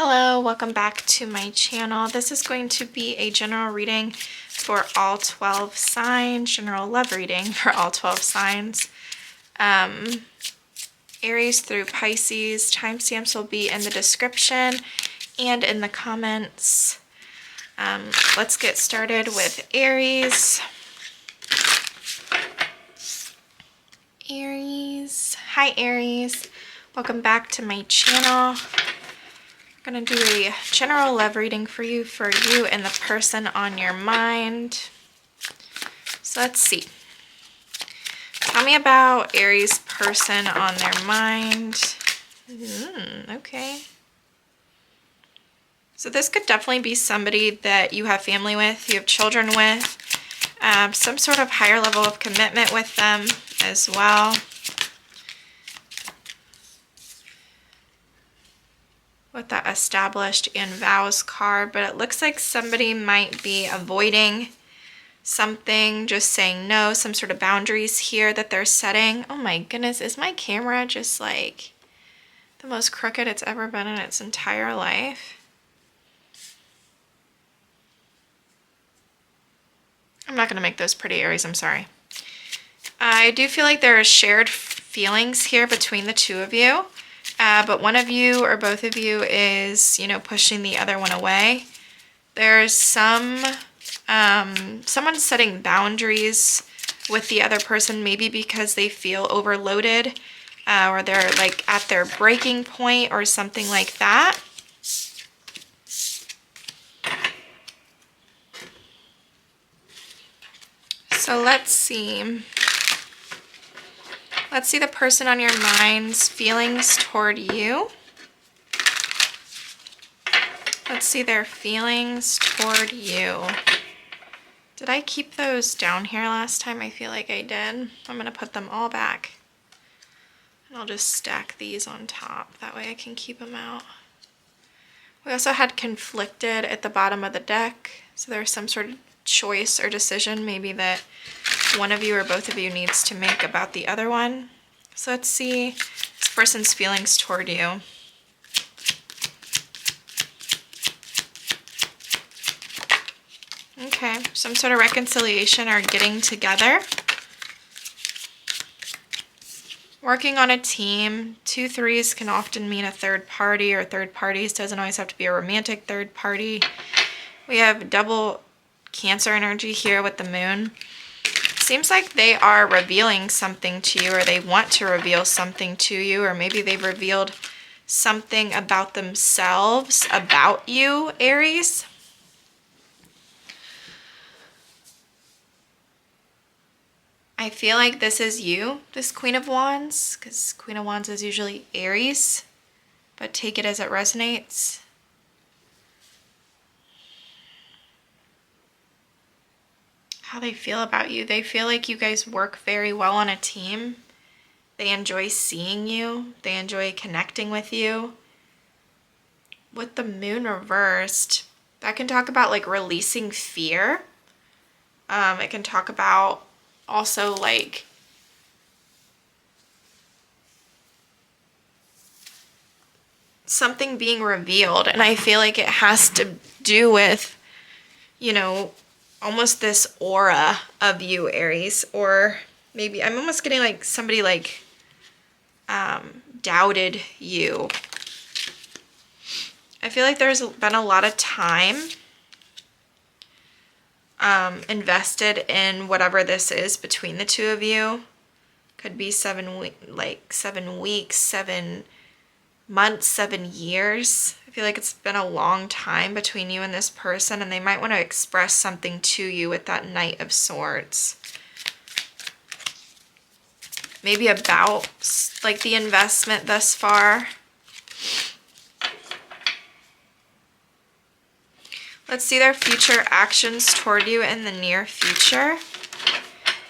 Hello, welcome back to my channel. This is going to be a general reading for all 12 signs, general love reading for all 12 signs. Aries through Pisces. Timestamps will be in the description and in the comments. Let's get started with Aries. Aries. Hi Aries. Welcome back to my channel. I'm going to do a general love reading for you and the person on your mind. So let's see. Tell me about Aries person on their mind. Okay. So this could definitely be somebody that you have family with, you have children with, some sort of higher level of commitment with them as well. With that established and vows card, but it looks like somebody might be avoiding something, just saying no, some sort of boundaries here that they're setting. Oh my goodness, is my camera just like the most crooked it's ever been in its entire life? I'm not going to make those pretty, Aries, I'm sorry. I do feel like there are shared feelings here between the two of you. But one of you or both of you is, pushing the other one away. There's someone setting boundaries with the other person, maybe because they feel overloaded or they're like at their breaking point or something like that. So let's see. Let's see the person on your mind's feelings toward you. Let's see their feelings toward you. Did I keep those down here last time? I feel like I did. I'm going to put them all back. And I'll just stack these on top. That way I can keep them out. We also had conflicted at the bottom of the deck. So there's some sort of choice or decision maybe that one of you or both of you needs to make about the other one. So let's see this person's feelings toward you. Okay, some sort of reconciliation or getting together. Working on a team. 2 3s can often mean a third party, or third parties doesn't always have to be a romantic third party. We have double Cancer energy here with the moon. Seems like they are revealing something to you, or they want to reveal something to you, or maybe they've revealed something about themselves, about you, Aries. I feel like this is you, this Queen of Wands, because Queen of Wands is usually Aries, but take it as it resonates. How they feel about you. They feel like you guys work very well on a team. They enjoy seeing you. They enjoy connecting with you. With the moon reversed, that can talk about like releasing fear. It can talk about also like something being revealed. And I feel like it has to do with, almost this aura of you, Aries, or maybe I'm almost getting like somebody like doubted you. I feel like there's been a lot of time invested in whatever this is between the two of you. Could be 7 weeks, 7 months, 7 years. I feel like it's been a long time between you and this person, and they might want to express something to you with that Knight of Swords. Maybe about like the investment thus far. Let's see their future actions toward you in the near future.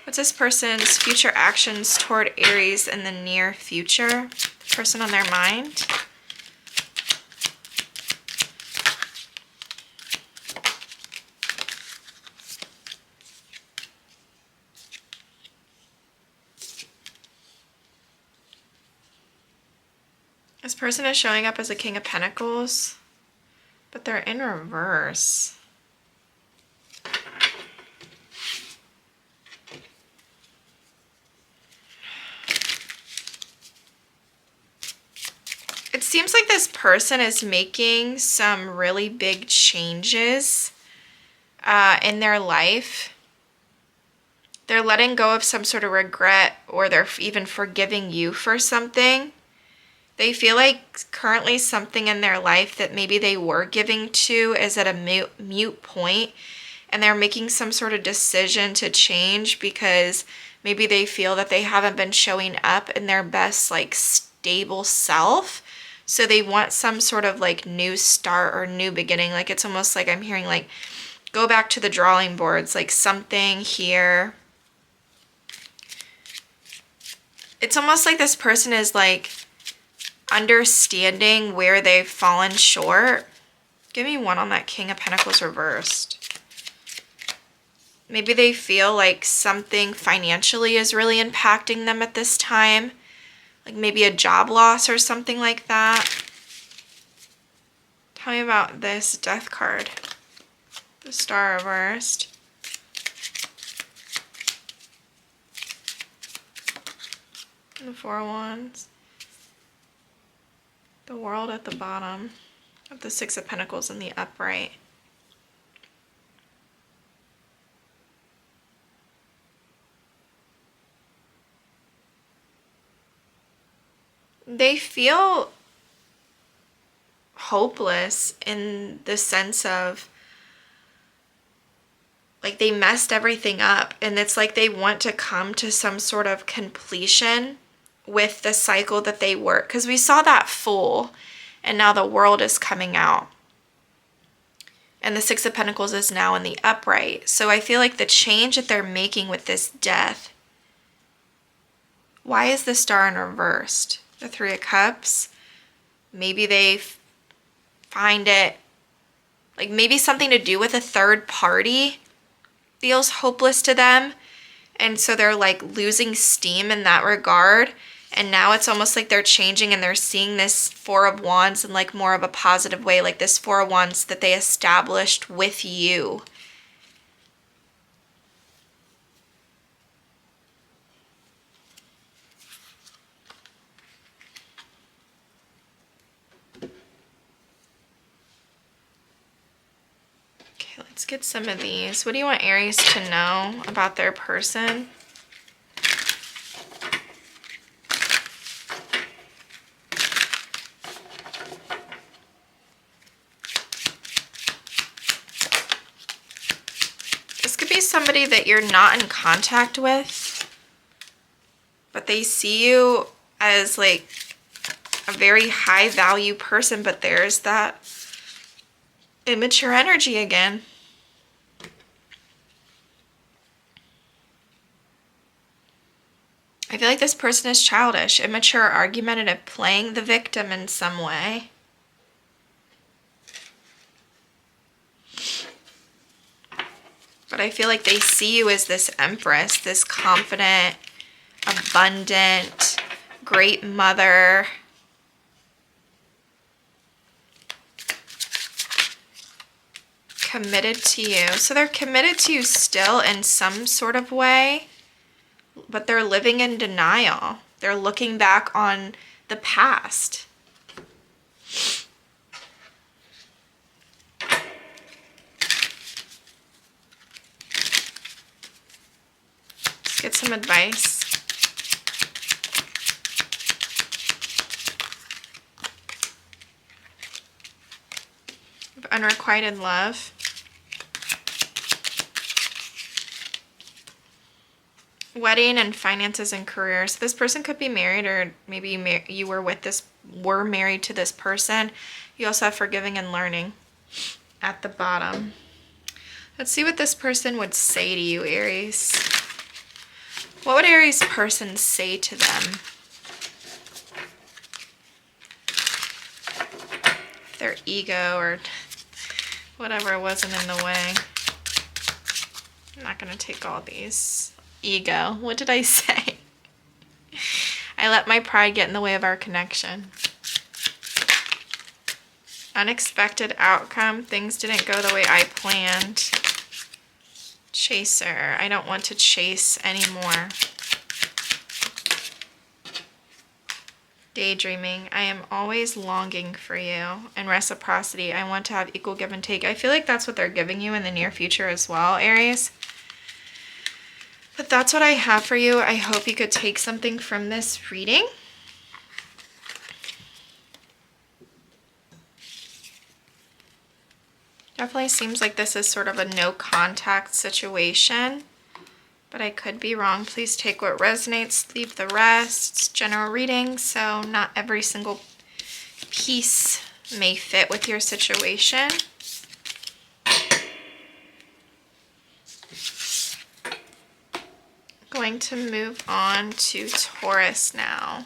What's this person's future actions toward Aries in the near future? The person on their mind. This person is showing up as a King of Pentacles. but they're in reverse. It seems like this person is making some really big changes in their life. They're letting go of some sort of regret, or they're even forgiving you for something. They feel like currently something in their life that maybe they were giving to is at a mute point, and they're making some sort of decision to change because maybe they feel that they haven't been showing up in their best, like, stable self. So they want some sort of like new start or new beginning. Like, it's almost like I'm hearing like, go back to the drawing boards, like something here. It's almost like this person is like understanding where they've fallen short. Give me one on that King of Pentacles reversed. Maybe they feel like something financially is really impacting them at this time. Like maybe a job loss or something like that. Tell me about this Death card. The Star reversed. And the Four of Wands. The World at the bottom. Of the Six of Pentacles in the upright. They feel hopeless in the sense of like they messed everything up, and it's like they want to come to some sort of completion with the cycle that they work, because we saw that Fool and now the World is coming out and the Six of Pentacles is now in the upright. So I feel like the change that they're making with this Death. Why is the Star in reversed? The Three of Cups. Maybe they find it like maybe something to do with a third party feels hopeless to them. And so they're like losing steam in that regard. And now it's almost like they're changing and they're seeing this Four of Wands in like more of a positive way. Like this Four of Wands that they established with you. Let's get some of these. What do you want Aries to know about their person? This could be somebody that you're not in contact with, but they see you as like a very high value person, but there's that immature energy again. I feel like this person is childish, immature, argumentative, playing the victim in some way. But I feel like they see you as this Empress, this confident, abundant, great mother. Committed to you. So they're committed to you still in some sort of way. But they're living in denial. They're looking back on the past. Let's get some advice. Unrequited love. Wedding and finances and career. So this person could be married, or maybe you were married to this person. You also have forgiving and learning at the bottom. Let's see what this person would say to you, Aries. What would Aries person say to them? Their ego or whatever wasn't in the way. I'm not going to take all these. Ego. What did I say? I let my pride get in the way of our connection. Unexpected outcome. Things didn't go the way I planned. Chaser. I don't want to chase anymore. Daydreaming. I am always longing for you. And reciprocity. I want to have equal give and take. I feel like that's what they're giving you in the near future as well, Aries. But that's what I have for you. I hope you could take something from this reading. Definitely seems like this is sort of a no contact situation, but I could be wrong. Please take what resonates, leave the rest. It's general reading, so not every single piece may fit with your situation. Going to move on to Taurus now.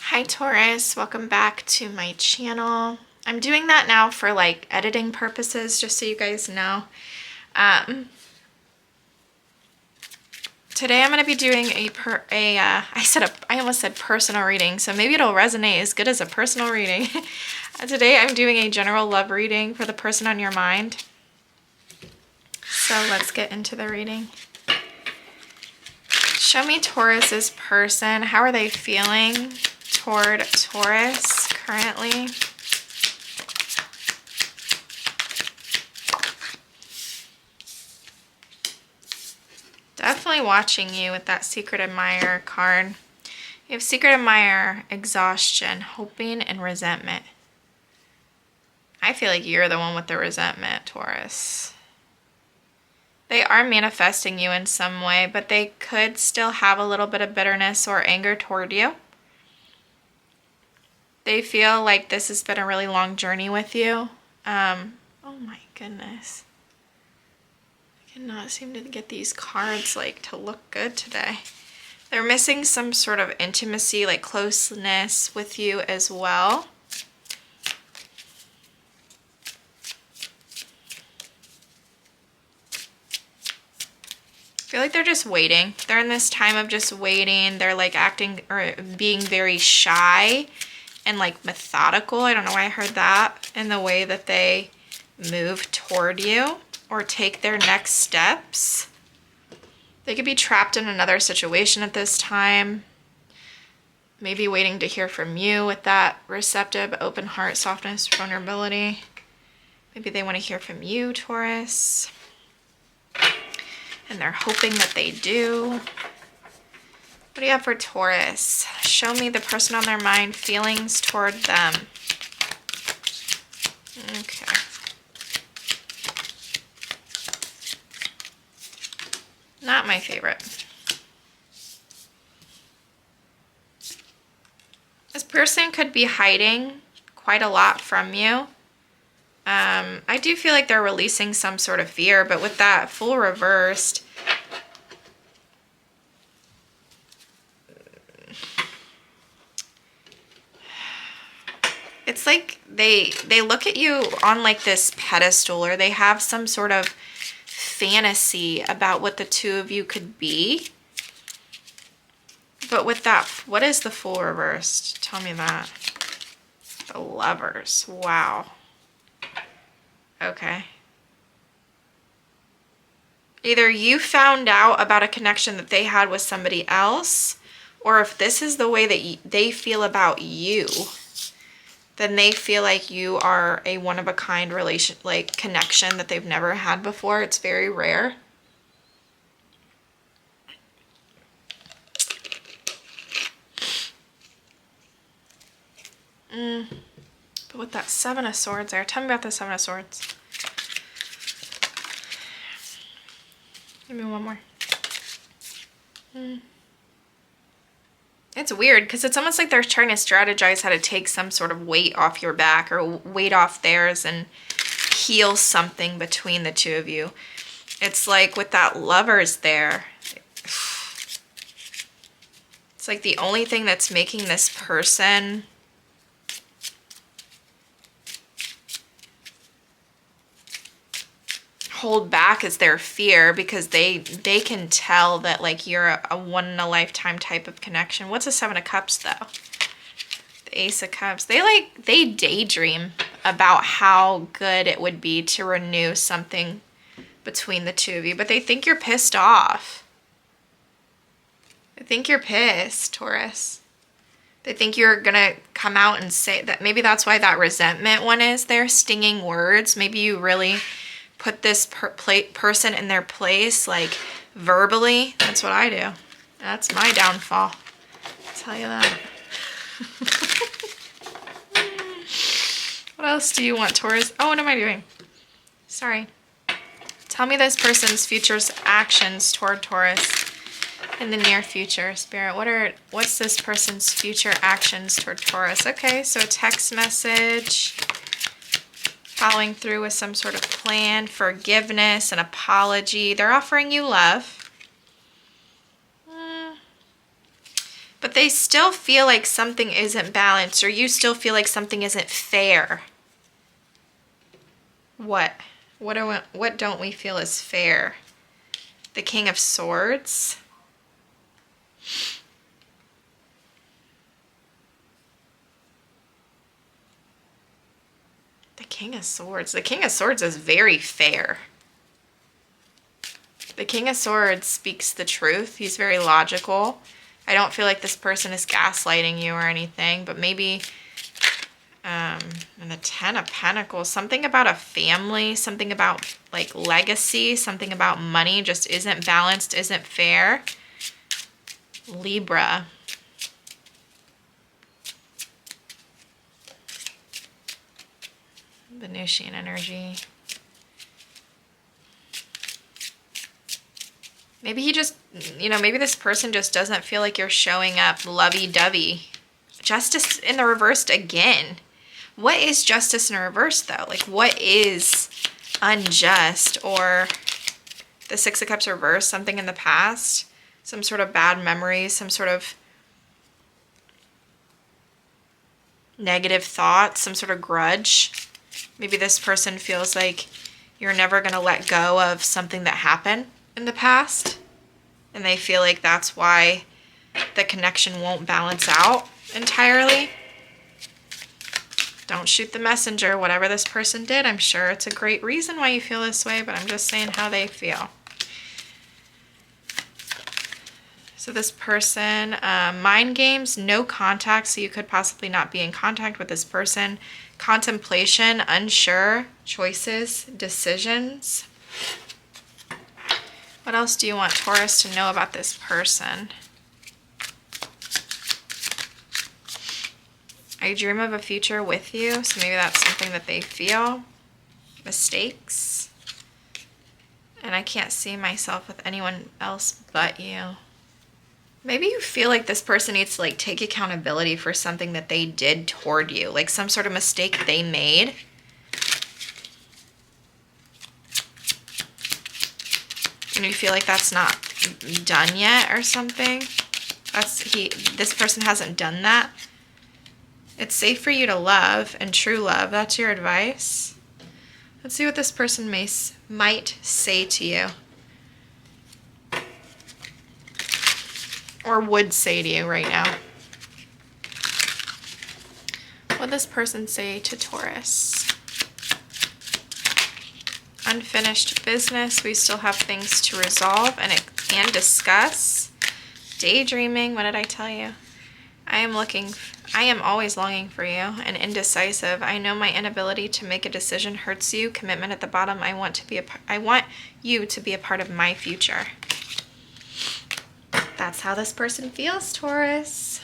Hi Taurus, welcome back to my channel. I'm doing that now for like editing purposes, just so you guys know. Today I'm going to be doing I almost said personal reading, so maybe it'll resonate as good as a personal reading. Today I'm doing a general love reading for the person on your mind. So let's get into the reading. Show me Taurus's person. How are they feeling toward Taurus currently? Definitely watching you with that Secret Admirer card. You have Secret Admirer, Exhaustion, Hoping, and Resentment. I feel like you're the one with the resentment, Taurus. They are manifesting you in some way, but they could still have a little bit of bitterness or anger toward you. They feel like this has been a really long journey with you. Oh my goodness. I cannot seem to get these cards like to look good today. They're missing some sort of intimacy, like closeness with you as well. I feel like they're just waiting. They're in this time of just waiting. They're like acting or being very shy and like methodical. I don't know why I heard that in the way that they move toward you or take their next steps. They could be trapped in another situation at this time. Maybe waiting to hear from you with that receptive, open heart, softness, vulnerability. Maybe they want to hear from you, Taurus. And they're hoping that they do. What do you have for Taurus? Show me the person on their mind, feelings toward them. Okay. Not my favorite. This person could be hiding quite a lot from you. I do feel like they're releasing some sort of fear, but with that full reversed, it's like they look at you on like this pedestal, or they have some sort of fantasy about what the two of you could be. But with that, what is the full reversed? Tell me that. The Lovers. Wow. Okay. Either you found out about a connection that they had with somebody else, or if this is the way that they feel about you, then they feel like you are a one-of-a-kind relation, like connection that they've never had before. It's very rare. But with that Seven of Swords there, tell me about the Seven of Swords. Give me one more. It's weird because it's almost like they're trying to strategize how to take some sort of weight off your back or weight off theirs and heal something between the two of you. It's like with that Lovers there, It's like the only thing that's making this person hold back is their fear, because they can tell that like you're a one in a lifetime type of connection. What's a Seven of Cups though? The Ace of Cups. They daydream about how good it would be to renew something between the two of you, but they think you're pissed off. They think you're pissed, Taurus. They think you're gonna come out and say that. Maybe that's why that resentment one is there, stinging words. Maybe you really put this person in their place, like verbally. That's what I do. That's my downfall. I'll tell you that. What else do you want, Taurus? Oh, what am I doing? Sorry. Tell me this person's future's actions toward Taurus in the near future, Spirit. What's this person's future actions toward Taurus? Okay, so text message, following through with some sort of plan, forgiveness, an apology. They're offering you love. But they still feel like something isn't balanced, or you still feel like something isn't fair. What don't we feel is fair? The King of Swords. The King of Swords. The King of Swords is very fair. The King of Swords speaks the truth. He's very logical. I don't feel like this person is gaslighting you or anything, but maybe and the Ten of Pentacles, something about a family, something about like legacy, something about money just isn't balanced, isn't fair. Libra. Venusian energy. Maybe he just, maybe this person just doesn't feel like you're showing up lovey-dovey. Justice in the reversed again. What is justice in reverse, though? Like, what is unjust? Or the Six of Cups reversed, something in the past, some sort of bad memories, some sort of negative thoughts, some sort of grudge. Maybe this person feels like you're never going to let go of something that happened in the past, and they feel like that's why the connection won't balance out entirely. Don't shoot the messenger. Whatever this person did, I'm sure it's a great reason why you feel this way, but I'm just saying how they feel. So this person, mind games, no contact, so you could possibly not be in contact with this person. Contemplation, unsure, choices, decisions. What else do you want Taurus to know about this person? I dream of a future with you, so maybe that's something that they feel. Mistakes. And I can't see myself with anyone else but you. Maybe you feel like this person needs to like take accountability for something that they did toward you, like some sort of mistake they made. And you feel like that's not done yet or something. This person hasn't done that. It's safe for you to love, and true love. That's your advice. Let's see what this person might say to you. Or would say to you right now. What would this person say to Taurus? Unfinished business. We still have things to resolve and discuss. Daydreaming. What did I tell you? I am always longing for you and indecisive. I know my inability to make a decision hurts you. Commitment at the bottom. I want you to be a part of my future. That's how this person feels, Taurus.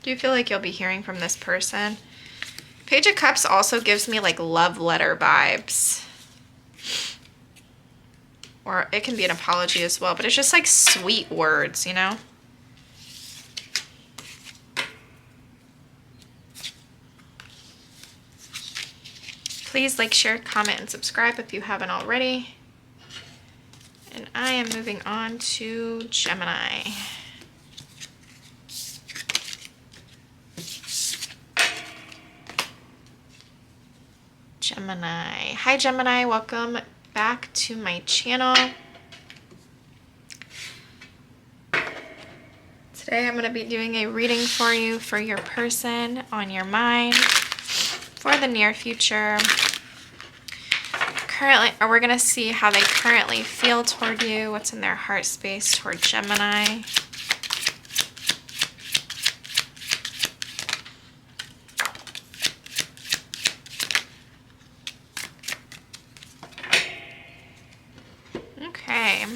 Do you feel like you'll be hearing from this person? Page of Cups also gives me like love letter vibes. Or it can be an apology as well, but it's just like sweet words, you know? Please like, share, comment, and subscribe if you haven't already. And I am moving on to Gemini. Gemini. Hi Gemini, welcome back to my channel. Today I'm going to be doing a reading for you for your person on your mind for the near future. Or we're going to see how they currently feel toward you, what's in their heart space toward Gemini. Okay.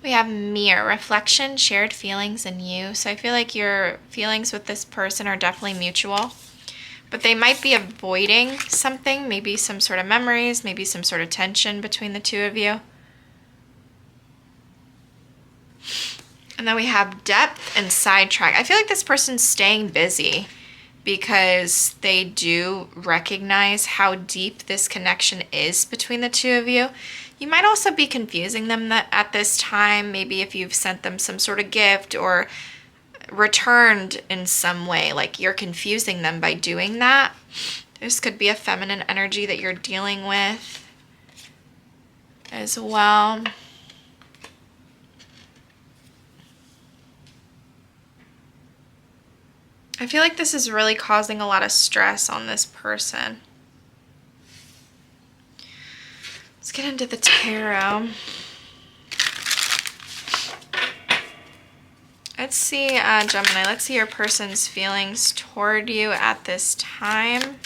We have mirror, reflection, shared feelings, and you. So I feel like your feelings with this person are definitely mutual. But they might be avoiding something, maybe some sort of memories, maybe some sort of tension between the two of you. And then we have depth and sidetrack. I feel like this person's staying busy because they do recognize how deep this connection is between the two of you. You might also be confusing them at this time, maybe if you've sent them some sort of gift or returned in some way, like you're confusing them by doing that. This could be a feminine energy that you're dealing with as well. I feel like this is really causing a lot of stress on this person. Let's get into the tarot. Let's see, Gemini, let's see your person's feelings toward you at this time.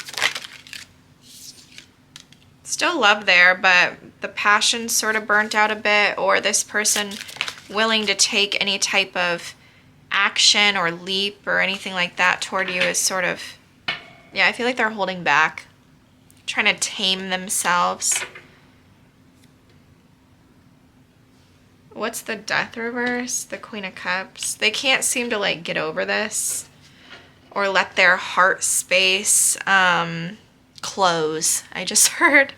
Still love there, but the passion's sort of burnt out a bit, or this person willing to take any type of action or leap or anything like that toward you is sort of, yeah, I feel like they're holding back, trying to tame themselves. What's the Death reverse? The Queen of Cups. They can't seem to like get over this or let their heart space close. I just heard.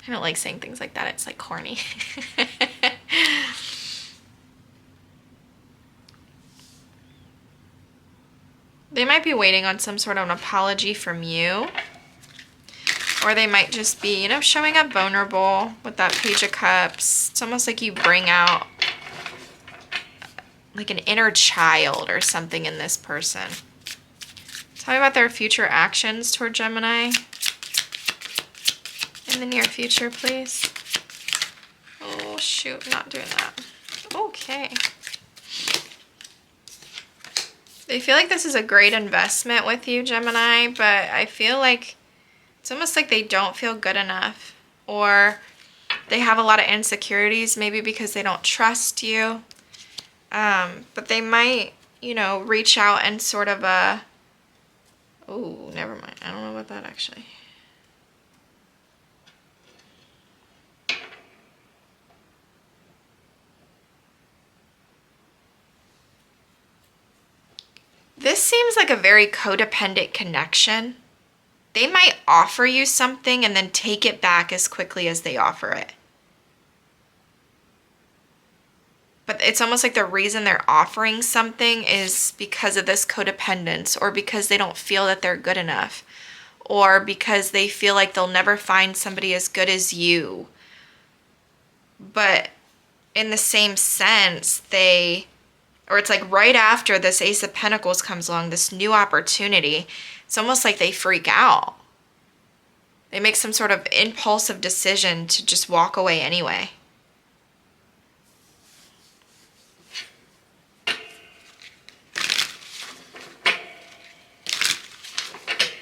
I don't like saying things like that. It's like corny. They might be waiting on some sort of an apology from you. Or they might just be, you know, showing up vulnerable with that Page of Cups. It's almost like you bring out like an inner child or something in this person. Tell me about their future actions toward Gemini in the near future, please. Oh, shoot, I'm not doing that. Okay. They feel like this is a great investment with you, Gemini, but I feel like it's almost like they don't feel good enough, or they have a lot of insecurities, maybe because they don't trust you. But they might, you know, reach out and sort of oh, never mind. I don't know about that actually. This seems like a very codependent connection. They might offer you something and then take it back as quickly as they offer it. But it's almost like the reason they're offering something is because of this codependence, or because they don't feel that they're good enough, or because they feel like they'll never find somebody as good as you. But in the same sense, or it's like right after this Ace of Pentacles comes along, this new opportunity, it's almost like they freak out. They make some sort of impulsive decision to just walk away anyway.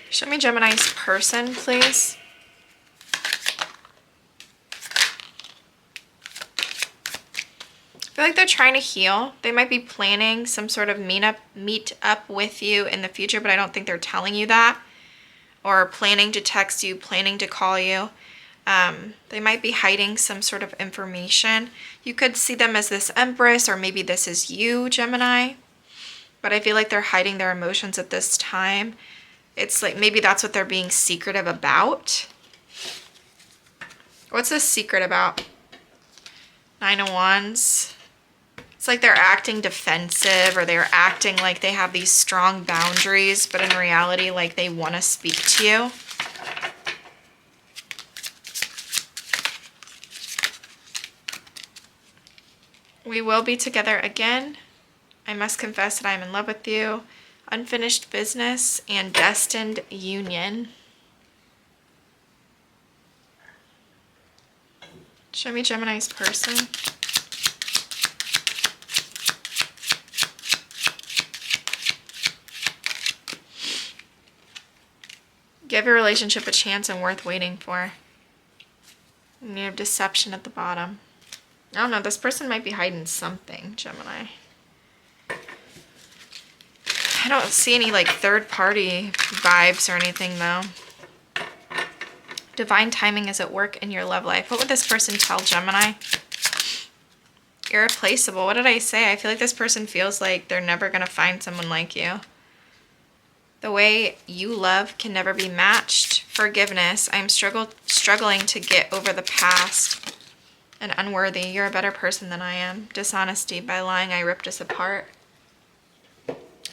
Show me Gemini's person, please. I feel like they're trying to heal. They might be planning some sort of meet up with you in the future, but I don't think they're telling you that. Or planning to text you, planning to call you. They might be hiding some sort of information. You could see them as this Empress, or maybe this is you, Gemini. But I feel like they're hiding their emotions at this time. It's like maybe that's what they're being secretive about. What's this secret about? Nine of Wands. It's like they're acting defensive, or they're acting like they have these strong boundaries, but in reality, like they want to speak to you. We will be together again. I must confess that I am in love with you. Unfinished business and destined union. Show me Gemini's person. Give your relationship a chance and worth waiting for. And you have deception at the bottom. I don't know, this person might be hiding something, Gemini. I don't see any like third party vibes or anything though. Divine timing is at work in your love life. What would this person tell Gemini? Irreplaceable. What did I say? I feel like this person feels like they're never going to find someone like you. The way you love can never be matched. Forgiveness. I'm struggling to get over the past. And unworthy. You're a better person than I am. Dishonesty. By lying, I ripped us apart.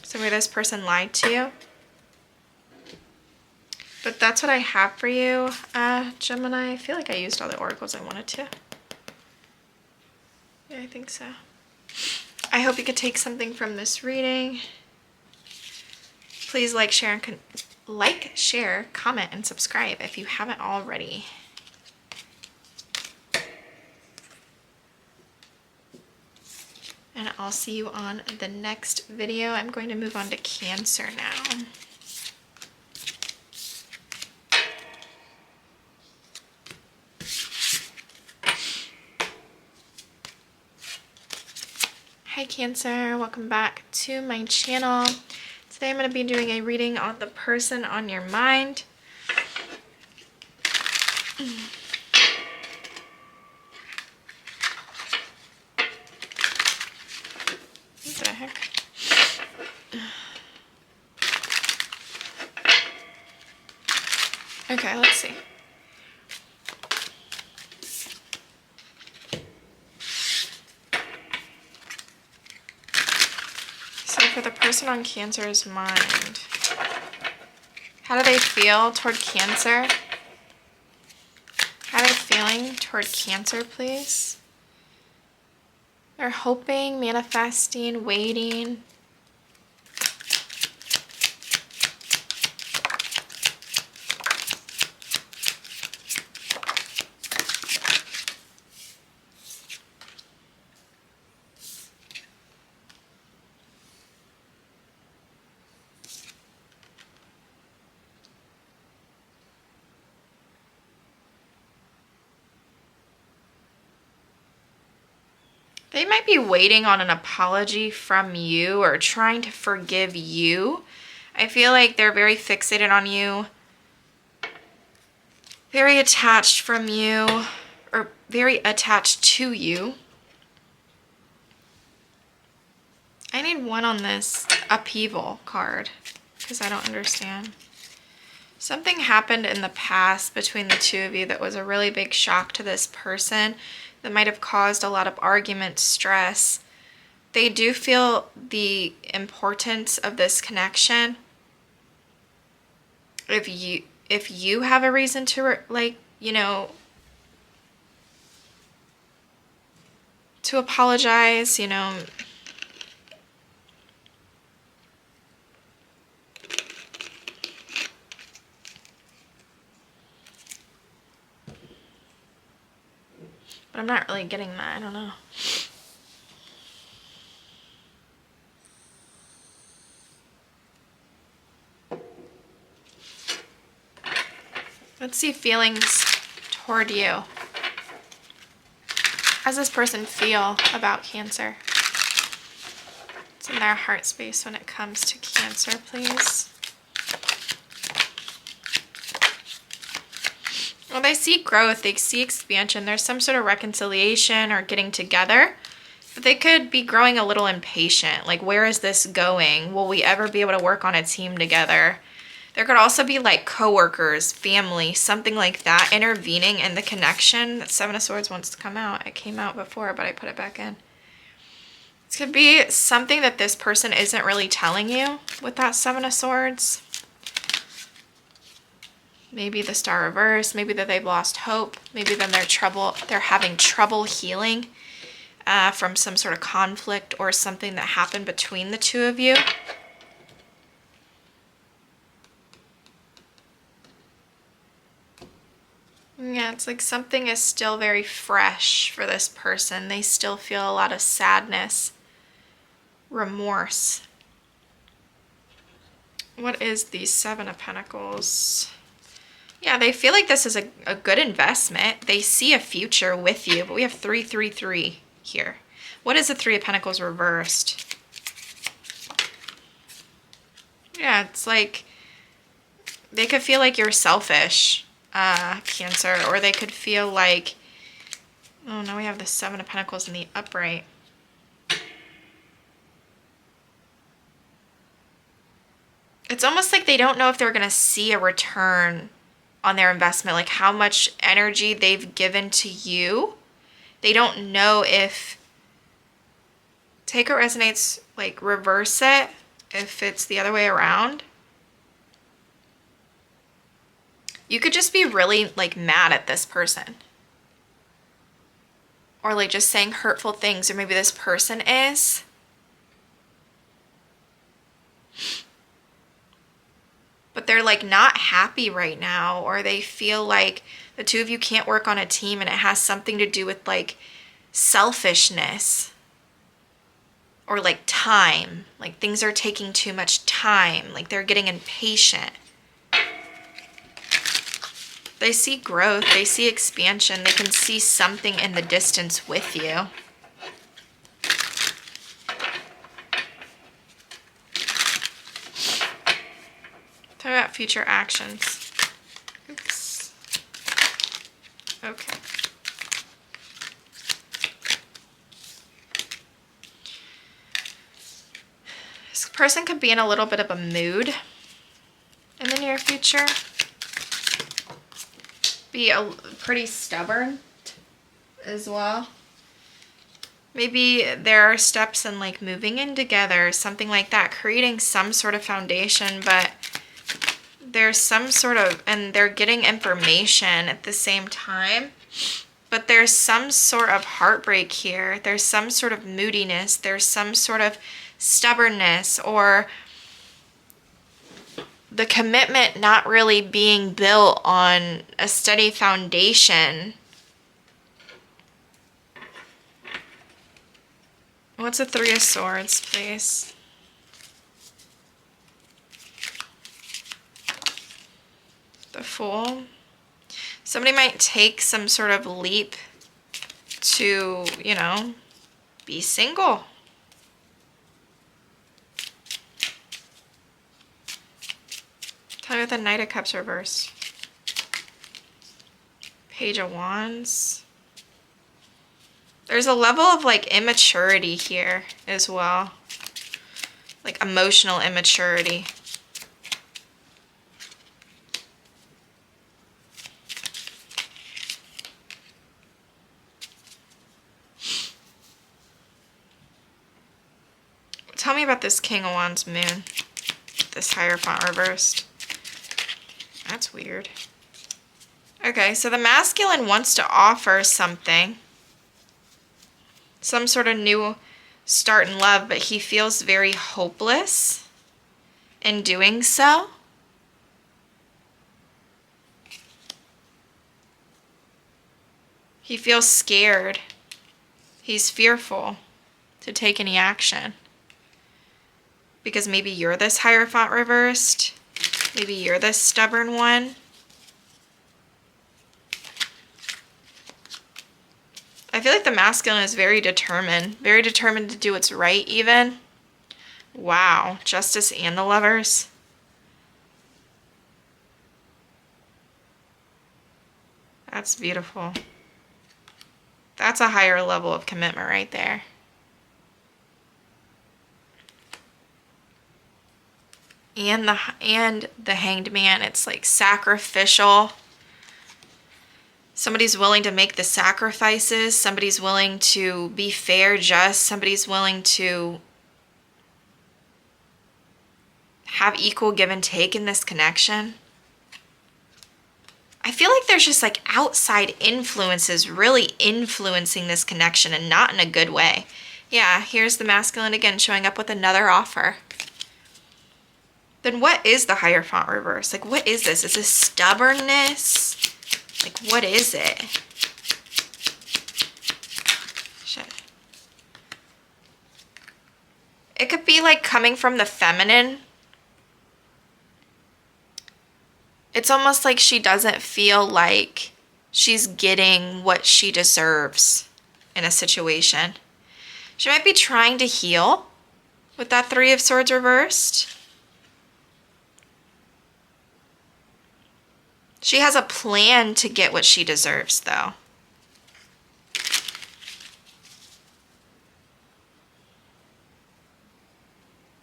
So maybe this person lied to you. But that's what I have for you, Gemini. I feel like I used all the oracles I wanted to. Yeah, I think so. I hope you could take something from this reading. Please like, share, comment, and subscribe if you haven't already. And I'll see you on the next video. I'm going to move on to Cancer now. Hi Cancer, welcome back to my channel. Today I'm going to be doing a reading on the person on your mind. What the heck? Okay, let's see. For the person on Cancer's mind, how do they feel toward Cancer? How are they feeling toward Cancer, please? They're hoping, manifesting, waiting. They might be waiting on an apology from you or trying to forgive you. I feel like they're very fixated on you, very attached from you, or very attached to you. I need one on this upheaval card because I don't understand. Something happened in the past between the two of you that was a really big shock to this person. That might have caused a lot of argument, stress. They do feel the importance of this connection. If you have a reason to to apologize, But I'm not really getting that. I don't know. Let's see feelings toward you. How does this person feel about Cancer? It's in their heart space when it comes to Cancer, please. Well, they see growth, they see expansion. There's some sort of reconciliation or getting together. But they could be growing a little impatient. Like, where is this going? Will we ever be able to work on a team together? There could also be like coworkers, family, something like that intervening in the connection. That Seven of Swords wants to come out. It came out before, but I put it back in. It could be something that this person isn't really telling you with that Seven of Swords. Maybe the Star reverse, maybe that they've lost hope, maybe then they're having trouble healing from some sort of conflict or something that happened between the two of you. Yeah, it's like something is still very fresh for this person. They still feel a lot of sadness, remorse. What is the Seven of Pentacles? Yeah, they feel like this is a good investment. They see a future with you, but we have 333 here. What is the Three of Pentacles reversed? Yeah, it's like they could feel like you're selfish, Cancer, or they could feel like, oh, now we have the Seven of Pentacles in the upright. It's almost like they don't know if they're going to see a return on their investment, like how much energy they've given to you. They don't know if, take what resonates, like reverse it if it's the other way around. You could just be really like mad at this person, or like just saying hurtful things, or maybe this person is. But they're like not happy right now, or they feel like the two of you can't work on a team, and it has something to do with like selfishness or like time, like things are taking too much time, like they're getting impatient. They see growth, they see expansion, they can see something in the distance with you. Talk about future actions. Oops. Okay. This person could be in a little bit of a mood in the near future. Be pretty stubborn as well. Maybe there are steps in like moving in together, something like that, creating some sort of foundation, but there's some sort of, and they're getting information at the same time, but there's some sort of heartbreak here. There's some sort of moodiness. There's some sort of stubbornness, or the commitment not really being built on a steady foundation. What's a Three of Swords, please? The Fool. Somebody might take some sort of leap to, you know, be single. Tell me what the Knight of Cups reversed. Page of Wands. There's a level of like immaturity here as well. Like emotional immaturity. Tell me about this King of Wands moon. This Hierophant reversed. That's weird. Okay, so the masculine wants to offer something. Some sort of new start in love, but he feels very hopeless in doing so. He feels scared. He's fearful to take any action. Because maybe you're this Hierophant reversed. Maybe you're this stubborn one. I feel like the masculine is very determined to do what's right even. Wow, Justice and the Lovers. That's beautiful. That's a higher level of commitment right there. and the Hanged Man. It's like sacrificial. Somebody's willing to make the sacrifices. Somebody's willing to be fair, just. Somebody's willing to have equal give and take in this connection. I feel like there's just like outside influences really influencing this connection, and not in a good way. Yeah, here's the masculine again showing up with another offer. Then what is the Hierophant reverse? Like, what is this? Is this stubbornness? Like, what is it? Shit. It could be like coming from the feminine. It's almost like she doesn't feel like she's getting what she deserves in a situation. She might be trying to heal with that Three of Swords reversed. She has a plan to get what she deserves, though.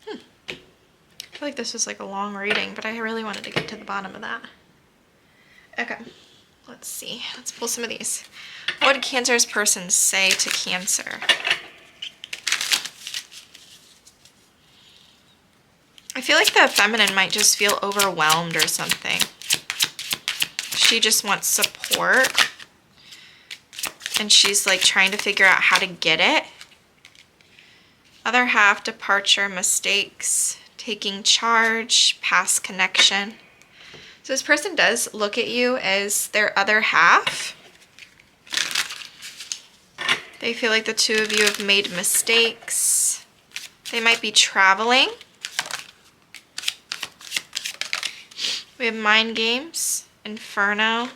I feel like this was like a long reading, but I really wanted to get to the bottom of that. Okay, let's see. Let's pull some of these. What did Cancer's person say to Cancer? I feel like the feminine might just feel overwhelmed or something. She just wants support. And she's like trying to figure out how to get it. Other half, departure, mistakes, taking charge, past connection. So this person does look at you as their other half. They feel like the two of you have made mistakes. They might be traveling. We have mind games, inferno,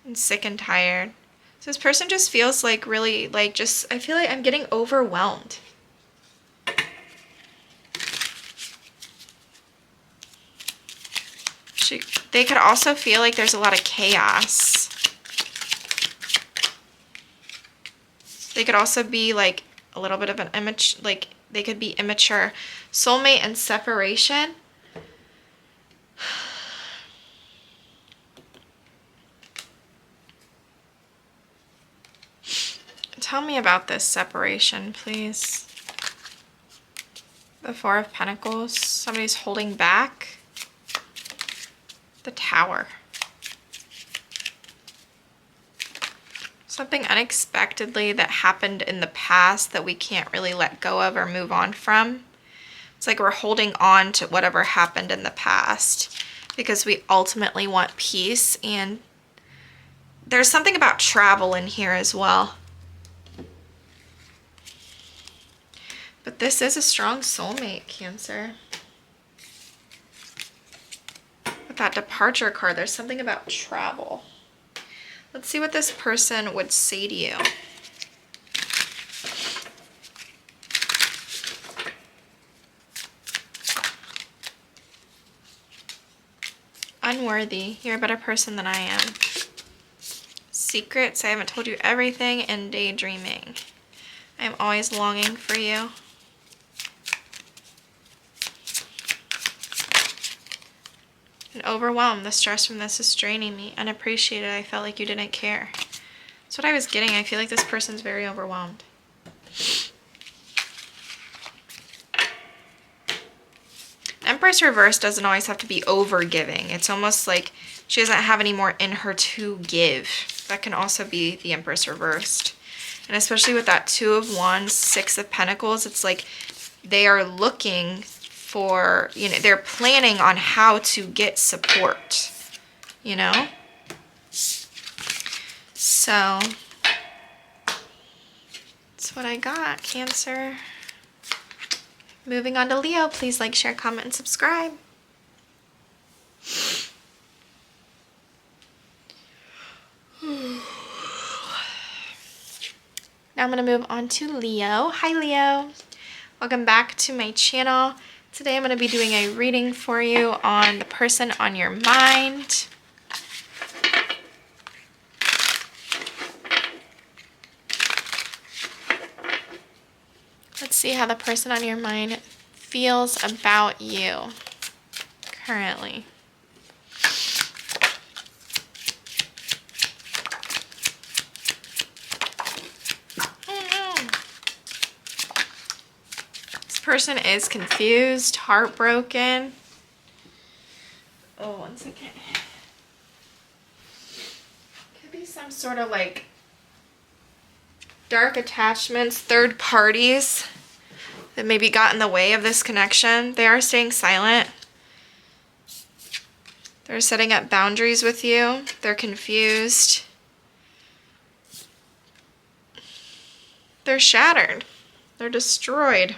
and sick and tired. So this person just feels like really like just, I feel like I'm getting overwhelmed. They could also feel like there's a lot of chaos. They could also be like a little bit of an image, like they could be immature. Soulmate and separation. Tell me about this separation, please. The Four of Pentacles. Somebody's holding back. The Tower. Something unexpectedly that happened in the past that we can't really let go of or move on from. It's like we're holding on to whatever happened in the past because we ultimately want peace. And there's something about travel in here as well. But this is a strong soulmate, Cancer. With that departure card, there's something about travel. Let's see what this person would say to you. Unworthy. You're a better person than I am. Secrets. I haven't told you everything. And daydreaming. I am always longing for you. And overwhelmed. The stress from this is draining me. Unappreciated. I felt like you didn't care. That's what I was getting. I feel like this person's very overwhelmed. Empress reverse doesn't always have to be over-giving. It's almost like she doesn't have any more in her to give. That can also be the Empress reversed. And especially with that Two of Wands, Six of Pentacles, it's like they are looking for, you know, they're planning on how to get support, you know? So, that's what I got, Cancer. Moving on to Leo, please like, share, comment, and subscribe. Now I'm going to move on to Leo. Hi, Leo. Welcome back to my channel. Today I'm going to be doing a reading for you on the person on your mind. Let's see how the person on your mind feels about you. currently. Person is confused, heartbroken. Oh, one second. Could be some sort of like dark attachments, third parties that maybe got in the way of this connection. They are staying silent. They're setting up boundaries with you. They're confused. They're shattered. They're destroyed.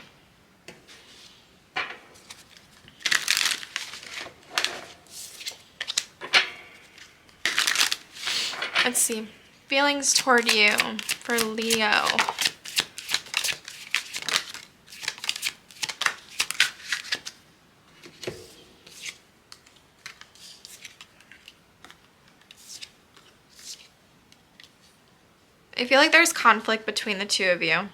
Let's see. Feelings toward you for Leo. I feel like there's conflict between the two of you.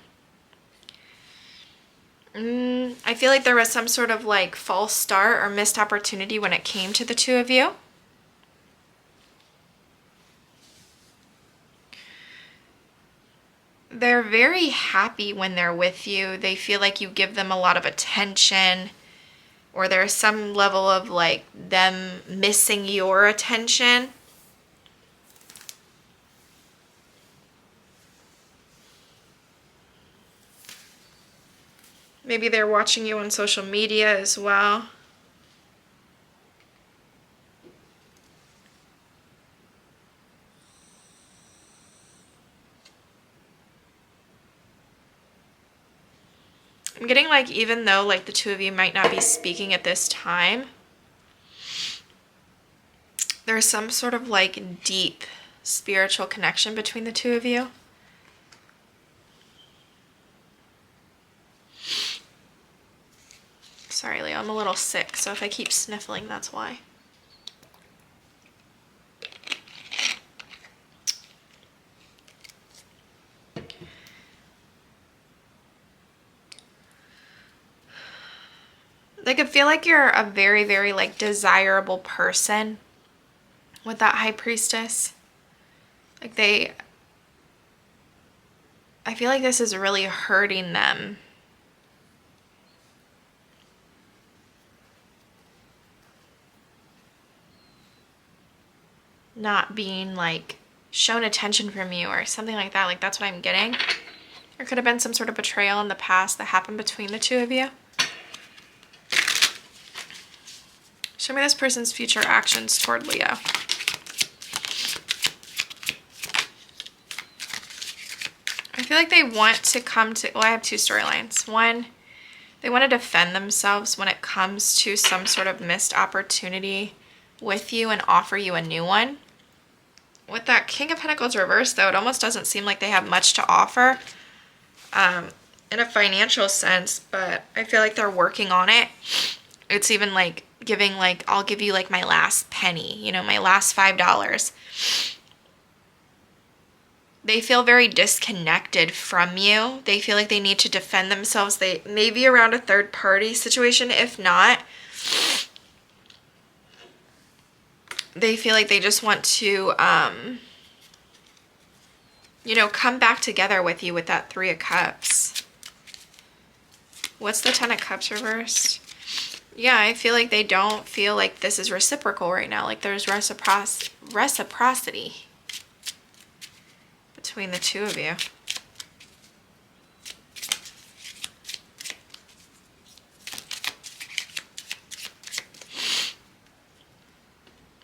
I feel like there was some sort of like false start or missed opportunity when it came to the two of you. They're very happy when they're with you. They feel like you give them a lot of attention, or there's some level of like them missing your attention. Maybe they're watching you on social media as well. I'm getting like, even though like the two of you might not be speaking at this time, there's some sort of like deep spiritual connection between the two of you. Sorry, Leo, I'm a little sick, so if I keep sniffling, that's why. They could feel like you're a very, very like desirable person with that High Priestess. Like I feel like this is really hurting them. Not being like shown attention from you or something like that. Like that's what I'm getting. There could have been some sort of betrayal in the past that happened between the two of you. Show me this person's future actions toward Leo. I feel like they want to come to, well, I have two storylines. One, they want to defend themselves when it comes to some sort of missed opportunity with you and offer you a new one. With that King of Pentacles reversed, though, it almost doesn't seem like they have much to offer in a financial sense, but I feel like they're working on it. It's even like giving like, I'll give you like my last penny, you know, my last $5. They feel very disconnected from you. They feel like they need to defend themselves. They may be around a third party situation. If not, they feel like they just want to, you know, come back together with you with that Three of Cups. What's the Ten of Cups reversed? Yeah, I feel like they don't feel like this is reciprocal right now. Like there's reciprocity between the two of you.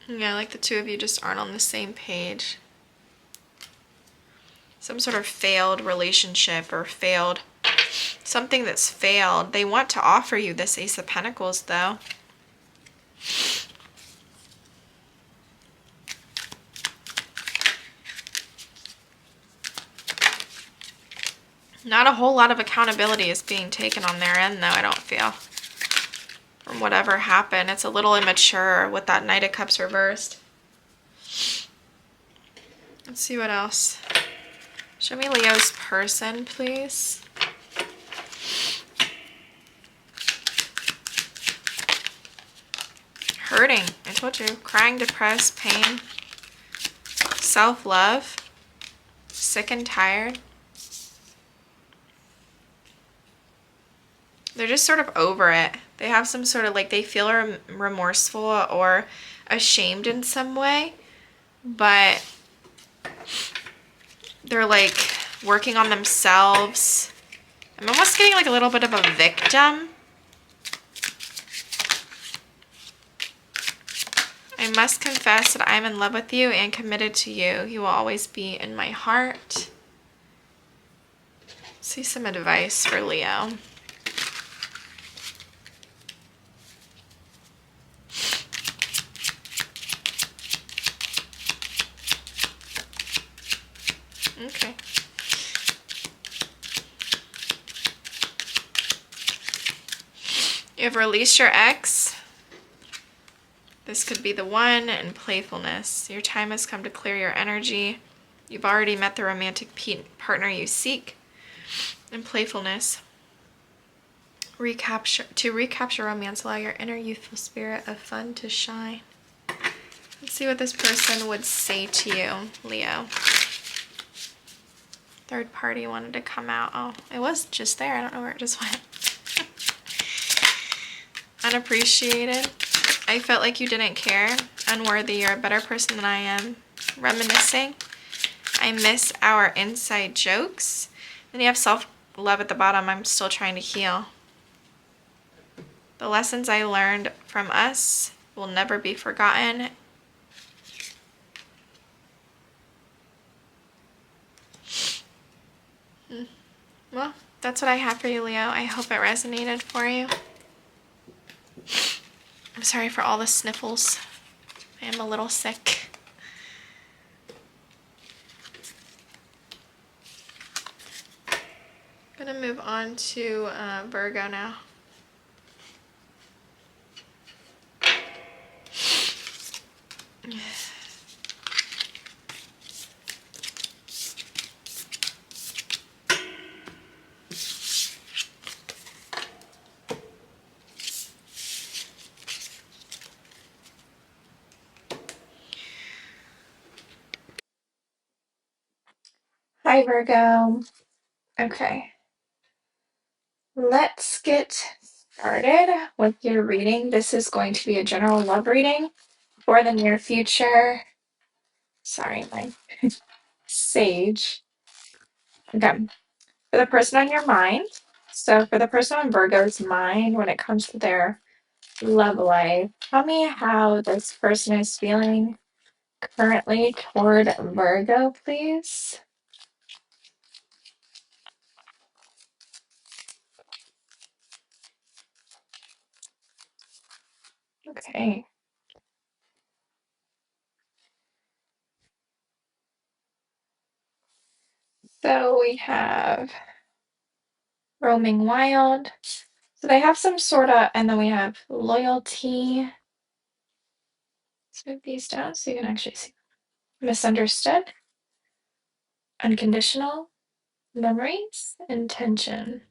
Yeah, like the two of you just aren't on the same page. Some sort of failed relationship or failed, something that's failed. They want to offer you this Ace of Pentacles, though. Not a whole lot of accountability is being taken on their end, though, I don't feel. From whatever happened. It's a little immature with that Knight of Cups reversed. Let's see what else. Show me Leo's person, please. hurting. I told you. Crying, depressed, pain, self-love, sick and tired. They're just sort of over it. They have some sort of like, they feel remorseful or ashamed in some way, but they're like working on themselves. I'm almost getting like a little bit of a victim. I must confess that I'm in love with you and committed to you. You will always be in my heart. See some advice for Leo. Okay. You have released your ex. This could be the one, and playfulness. Your time has come to clear your energy. You've already met the romantic partner you seek. And playfulness. To recapture romance, allow your inner youthful spirit of fun to shine. Let's see what this person would say to you, Leo. Third party wanted to come out. Oh, it was just there. I don't know where it just went. Unappreciated. I felt like you didn't care. Unworthy. You're a better person than I am. Reminiscing. I miss our inside jokes. Then you have self-love at the bottom. I'm still trying to heal. The lessons I learned from us will never be forgotten. Well, that's what I have for you, Leo. I hope it resonated for you. I'm sorry for all the sniffles. I am a little sick. I'm gonna move on to Virgo now. Hi, Virgo. Okay. Let's get started with your reading. This is going to be a general love reading for the near future. Sorry, my sage. Okay. For the person on your mind. So for the person on Virgo's mind, when it comes to their love life, tell me how this person is feeling currently toward Virgo, please. Okay. So we have roaming wild. So they have some sort of, and then we have loyalty. Let's move these down so you can actually see. Misunderstood, unconditional, memories, intention.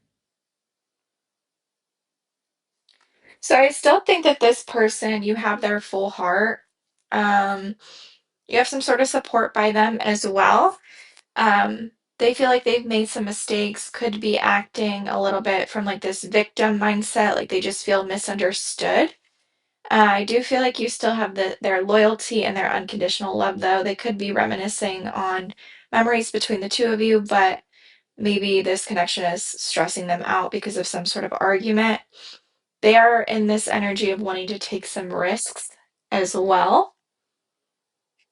So I still think that this person, you have their full heart. You have some sort of support by them as well. They feel like they've made some mistakes, could be acting a little bit from like this victim mindset, like they just feel misunderstood. I do feel like you still have their loyalty and their unconditional love, though. They could be reminiscing on memories between the two of you, but maybe this connection is stressing them out because of some sort of argument. They are in this energy of wanting to take some risks as well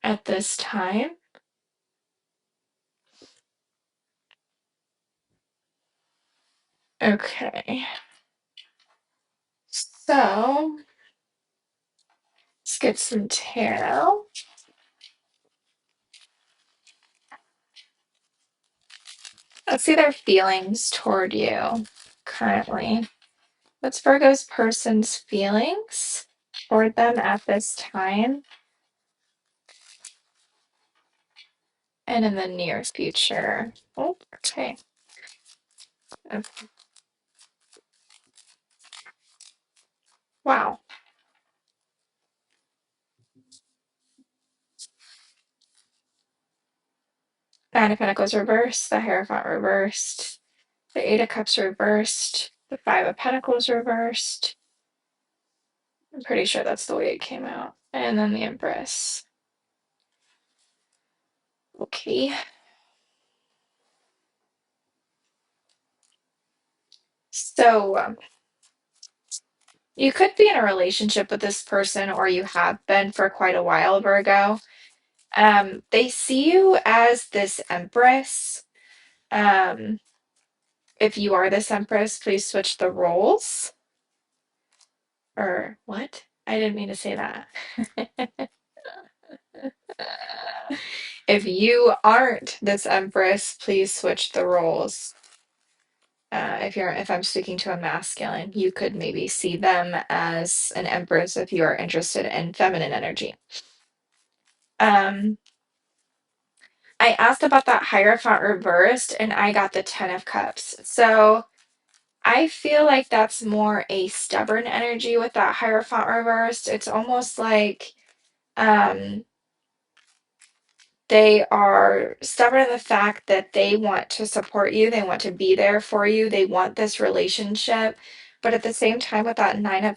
at this time. Okay. So let's get some tarot. Let's see their feelings toward you currently. What's Virgo's person's feelings toward them at this time and in the near future? Oh, okay. Okay. Wow. Nine of Pentacles reversed, the Hierophant reversed, the Eight of Cups reversed, the Five of Pentacles reversed. I'm pretty sure that's the way it came out. And then the Empress. Okay. So, you could be in a relationship with this person, or you have been for quite a while, Virgo. They see you as this Empress. Um, if you are this Empress, please switch the roles. Or what? I didn't mean to say that. If you aren't this Empress, please switch the roles. If I'm speaking to a masculine, you could maybe see them as an Empress if you are interested in feminine energy. Um, I asked about that Hierophant reversed, and I got the Ten of Cups. So I feel like that's more a stubborn energy with that Hierophant reversed. It's almost like um, they are stubborn in the fact that they want to support you, they want to be there for you, they want this relationship. But at the same time, with that Nine of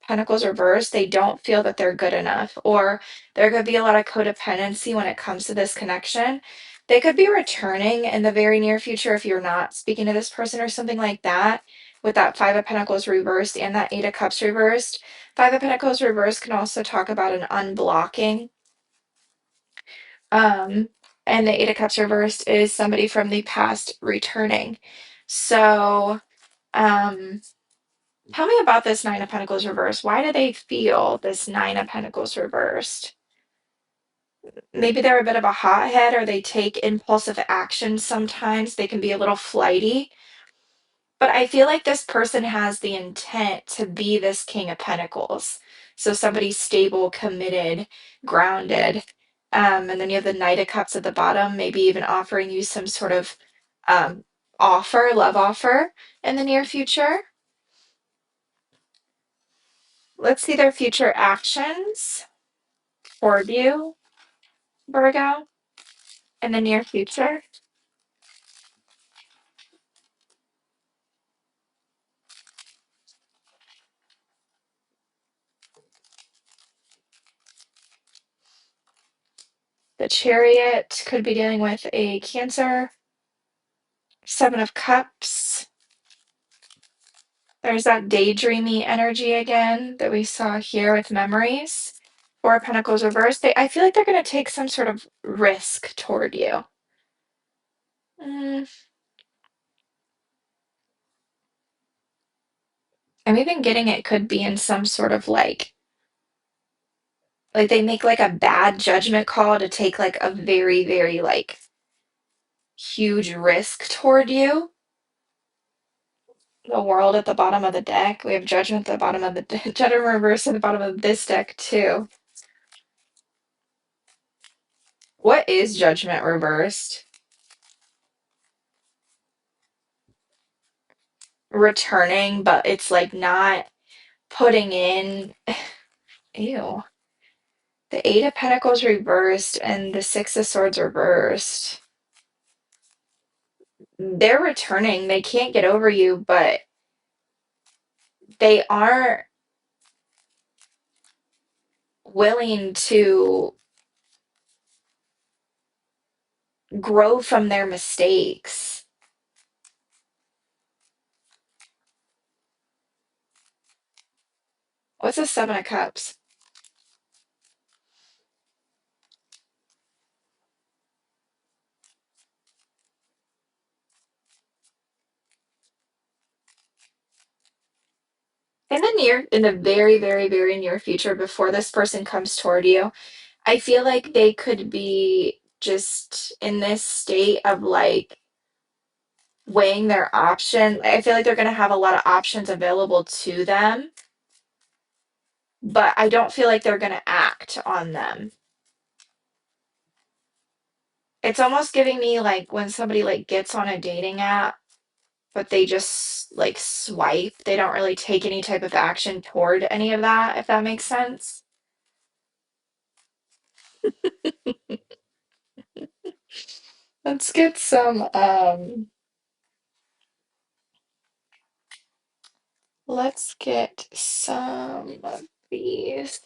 Pentacles reversed, they don't feel that they're good enough, or there could be a lot of codependency when it comes to this connection. They could be returning in the very near future if you're not speaking to this person or something like that. With that Five of Pentacles reversed and that Eight of Cups reversed, Five of Pentacles reversed can also talk about an unblocking. Um, and the Eight of Cups reversed is somebody from the past returning. So, um, tell me about this Nine of Pentacles reversed. Why do they feel this Nine of Pentacles reversed? Maybe they're a bit of a hothead, or they take impulsive action sometimes. They can be a little flighty. But I feel like this person has the intent to be this King of Pentacles. So somebody stable, committed, grounded. And then you have the Knight of Cups at the bottom, maybe even offering you some sort of um, love offer in the near future. Let's see their future actions for you, Virgo, in the near future. The Chariot could be dealing with a Cancer. Seven of Cups. There's that daydreamy energy again that we saw here with memories. Four of Pentacles reversed. I feel like they're going to take some sort of risk toward you. Mm, I'm even getting it could be in some sort of like they make like a bad judgment call to take like a very, very like huge risk toward you. The World at the bottom of the deck. We have Judgment at the bottom of the Judgment reverse at the bottom of this deck too. What is Judgment reversed? Returning, but it's like not putting in. Ew. The Eight of Pentacles reversed and the Six of Swords reversed. They're returning. They can't get over you, but they aren't willing to grow from their mistakes. What's a Seven of Cups? In the very, very, very near future, before this person comes toward you, I feel like they could be just in this state of like weighing their option. I feel like they're going to have a lot of options available to them, but I don't feel like they're going to act on them. It's almost giving me like when somebody like gets on a dating app, but they just like swipe. They don't really take any type of action toward any of that, if that makes sense. Let's get some of these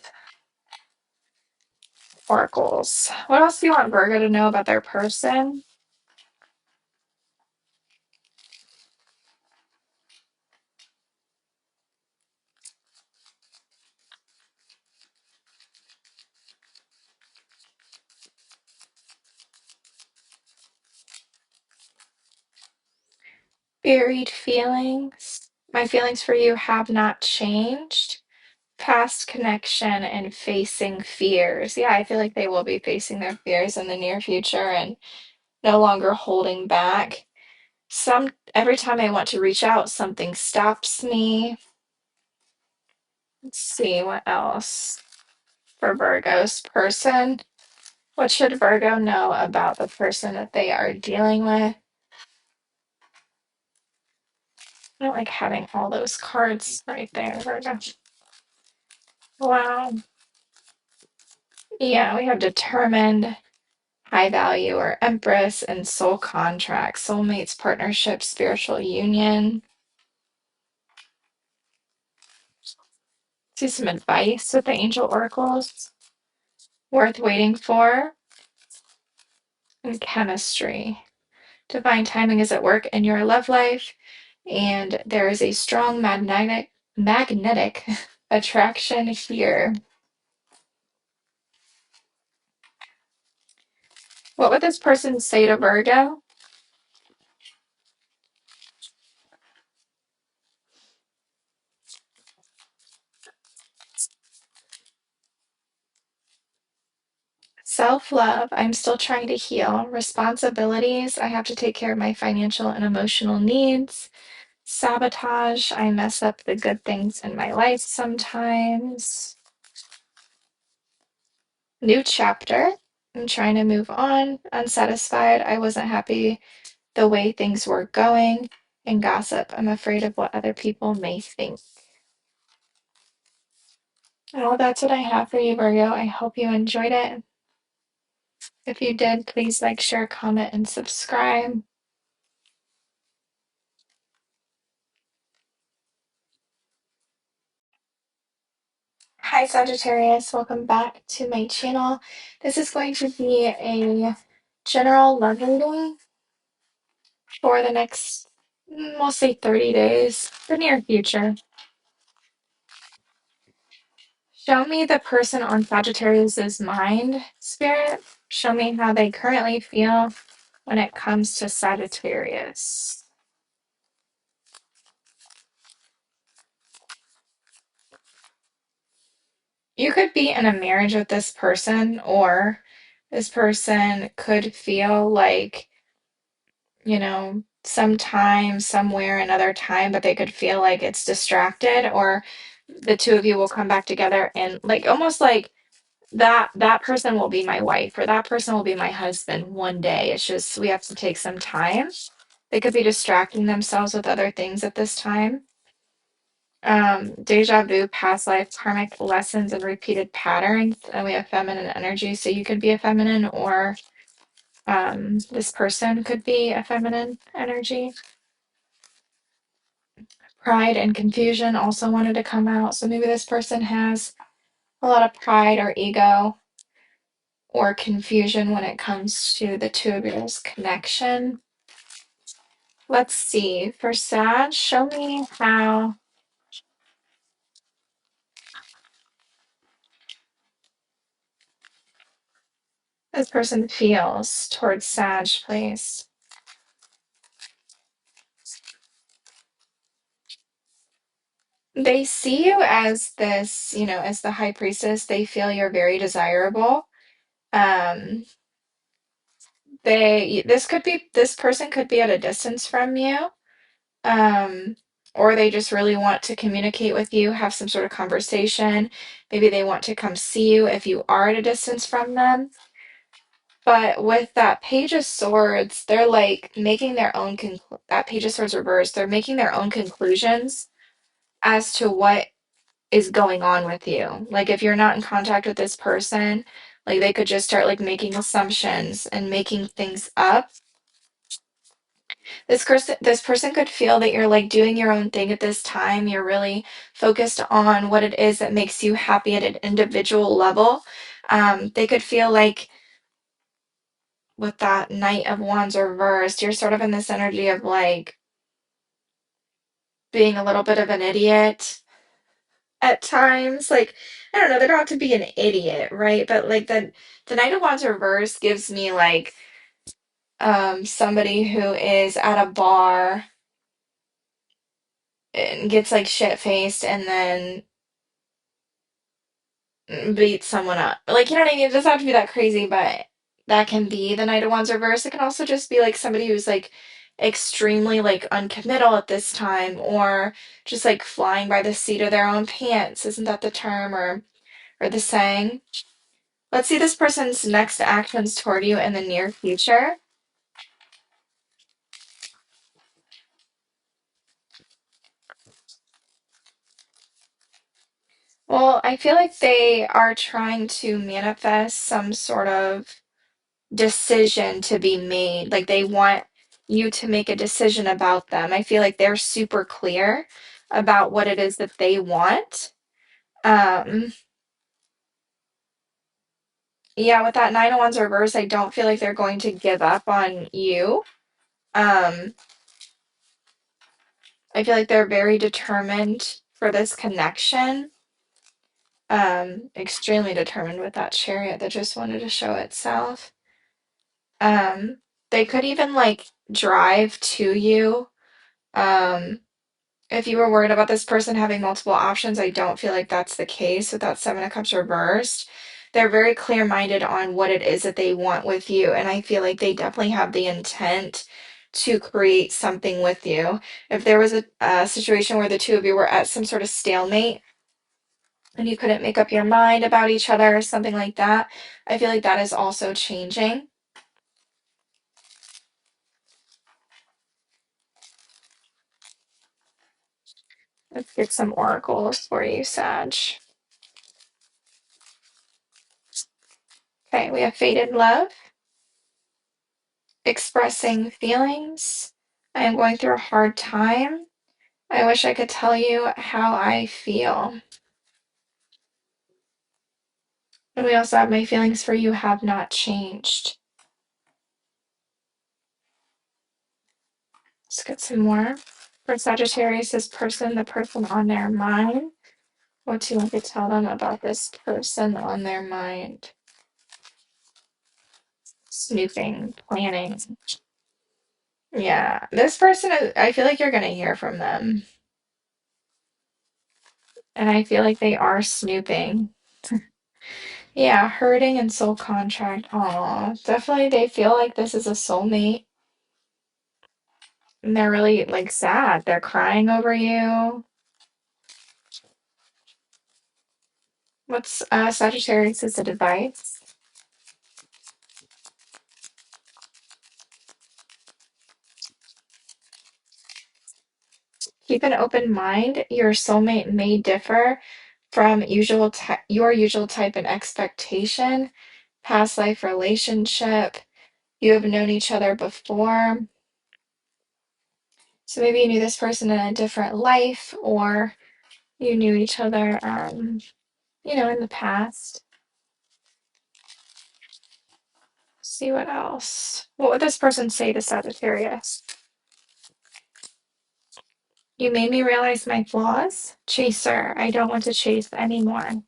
oracles. What else do you want Virgo to know about their person? Buried feelings. My feelings for you have not changed. Past connection and facing fears. Yeah, I feel like they will be facing their fears in the near future and no longer holding back. Every time I want to reach out, something stops me. Let's see what else for Virgo's person. What should Virgo know about the person that they are dealing with? I don't like having all those cards right there, Virgo. Wow. Yeah, we have determined, high value, or Empress, and soul contract, soulmates, partnership, spiritual union. See some advice with the angel oracles. Worth waiting for. And chemistry. Divine timing is at work in your love life, and there is a strong magnetic attraction here. What would this person say to Virgo? Self-love, I'm still trying to heal. Responsibilities, I have to take care of my financial and emotional needs. Sabotage, I mess up the good things in my life sometimes. New chapter, I'm trying to move on. Unsatisfied, I wasn't happy the way things were going. And gossip, I'm afraid of what other people may think. Well, that's what I have for you, Virgo. I hope you enjoyed it. If you did, please like, share, comment, and subscribe. Hi Sagittarius, welcome back to my channel. This is going to be a general love reading for the next, we'll say 30 days, the near future. Show me the person on Sagittarius's mind, Spirit. Show me how they currently feel when it comes to Sagittarius. You could be in a marriage with this person, or this person could feel like, sometime, somewhere, another time, but they could feel like it's distracted, or the two of you will come back together and like almost like that person will be my wife or that person will be my husband one day. It's just we have to take some time. They could be distracting themselves with other things at this time. Deja vu, past life, karmic lessons, and repeated patterns. And we have feminine energy, so you could be a feminine, or this person could be a feminine energy. Pride and confusion also wanted to come out. So maybe this person has a lot of pride or ego or confusion when it comes to the two of yours connection. Let's see. For Sag, show me how this person feels towards Sag, please. They see you as this, as the high priestess. They feel you're very desirable. Um, this person could be at a distance from you. Um, or they just really want to communicate with you, have some sort of conversation. Maybe they want to come see you if you are at a distance from them. But with that Page of Swords, they're like making their own that Page of Swords reversed, they're making their own conclusions as to what is going on with you. Like if you're not in contact with this person, like they could just start like making assumptions and making things up. This person could feel that you're like doing your own thing at this time. You're really focused on what it is that makes you happy at an individual level. They could feel like with that Knight of Wands reversed, you're sort of in this energy of like being a little bit of an idiot at times. Like, I don't know, they don't have to be an idiot, right? But like the Knight of Wands reverse gives me like somebody who is at a bar and gets like shit faced and then beat someone up. Like, you know what I mean? It doesn't have to be that crazy, but that can be the Knight of Wands reverse. It can also just be like somebody who's like extremely like uncommittal at this time or just like flying by the seat of their own pants. Isn't that the term or the saying? Let's see this person's next actions toward you in the near future. Well, I feel like they are trying to manifest some sort of decision to be made. Like they want you to make a decision about them. I feel like they're super clear about what it is that they want. Um, yeah, with that Nine of Wands reverse, I don't feel like they're going to give up on you. Um, I feel like they're very determined for this connection. Extremely determined with that chariot that just wanted to show itself. Um, they could even like drive to you. Um, if you were worried about this person having multiple options, I don't feel like that's the case with that Seven of Cups reversed. They're very clear-minded on what it is that they want with you, and I feel like they definitely have the intent to create something with you. If there was a situation where the two of you were at some sort of stalemate and you couldn't make up your mind about each other or something like that, I feel like that is also changing. Let's get some oracles for you, Sag. Okay, we have Faded Love, expressing feelings. I am going through a hard time. I wish I could tell you how I feel. And we also have my feelings for you have not changed. Let's get some more. For Sagittarius, this person, the person on their mind. What do you want to tell them about this person on their mind? Snooping, planning. Yeah, this person is, I feel like you're going to hear from them. And I feel like they are snooping. Yeah, hurting and soul contract. Aw, definitely they feel like this is a soulmate. And they're really like sad. They're crying over you. What's Sagittarius' advice? Keep an open mind. Your soulmate may differ from your usual type and expectation. Past life relationship. You have known each other before. So maybe you knew this person in a different life, or you knew each other, in the past. See what else. What would this person say to Sagittarius? You made me realize my flaws. Chaser, I don't want to chase anymore.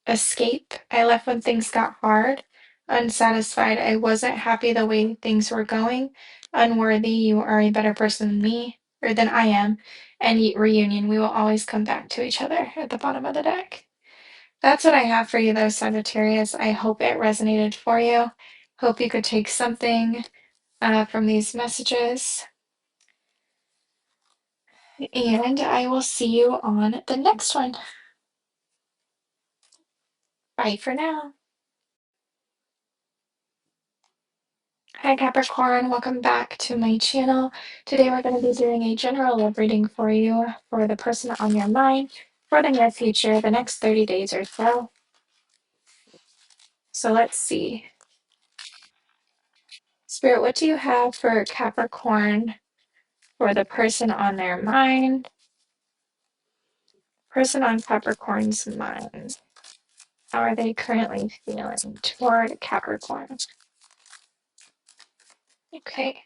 Escape, I left when things got hard. Unsatisfied, I wasn't happy the way things were going. Unworthy, you are a better person than me, or than I am. And reunion, we will always come back to each other at the bottom of the deck. That's what I have for you, though, Sagittarius. I hope it resonated for you. Hope you could take something from these messages. And I will see you on the next one. Bye for now. Hi Capricorn, welcome back to my channel. Today we're going to be doing a general love reading for you for the person on your mind for the near future, the next 30 days or so. So let's see. Spirit, what do you have for Capricorn, for the person on their mind? Person on Capricorn's mind. How are they currently feeling toward Capricorn? Okay.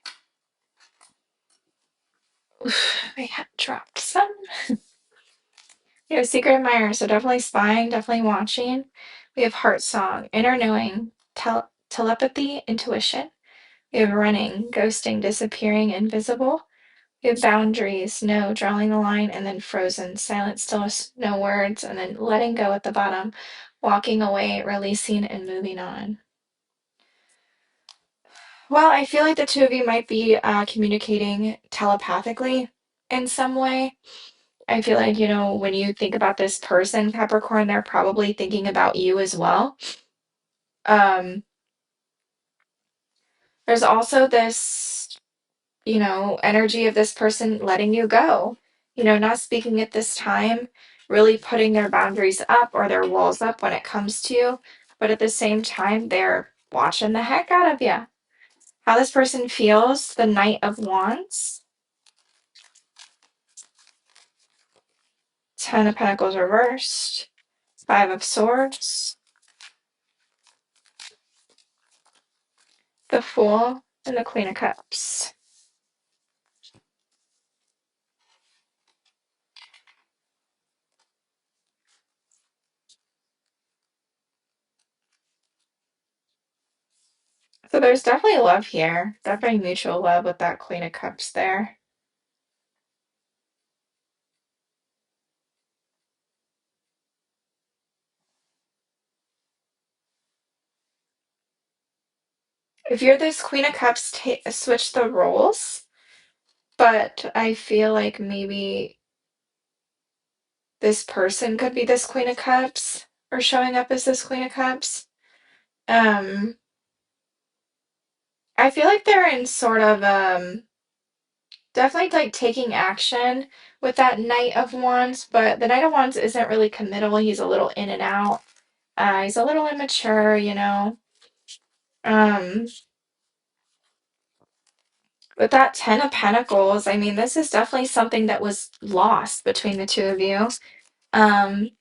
Oof, I had dropped some. We have secret admirer, so definitely spying, definitely watching. We have heart song, inner knowing, telepathy, intuition. We have running, ghosting, disappearing, invisible. We have boundaries, no, drawing the line, and then frozen, silent, stillness, no words, and then letting go at the bottom, walking away, releasing, and moving on. Well, I feel like the two of you might be communicating telepathically in some way. I feel like, when you think about this person, Capricorn, they're probably thinking about you as well. Um, there's also this, energy of this person letting you go, not speaking at this time, really putting their boundaries up or their walls up when it comes to you. But at the same time, they're watching the heck out of you. How this person feels, the Knight of Wands, Ten of Pentacles reversed, Five of Swords, the Fool, and the Queen of Cups. So there's definitely love here. Definitely mutual love with that Queen of Cups there. If you're this Queen of Cups, switch the roles. But I feel like maybe this person could be this Queen of Cups or showing up as this Queen of Cups. Um, I feel like they're in sort of definitely like taking action with that Knight of Wands, but the Knight of Wands isn't really committal. He's a little in and out. He's a little immature, Um, with that Ten of Pentacles, I mean, this is definitely something that was lost between the two of you. Um,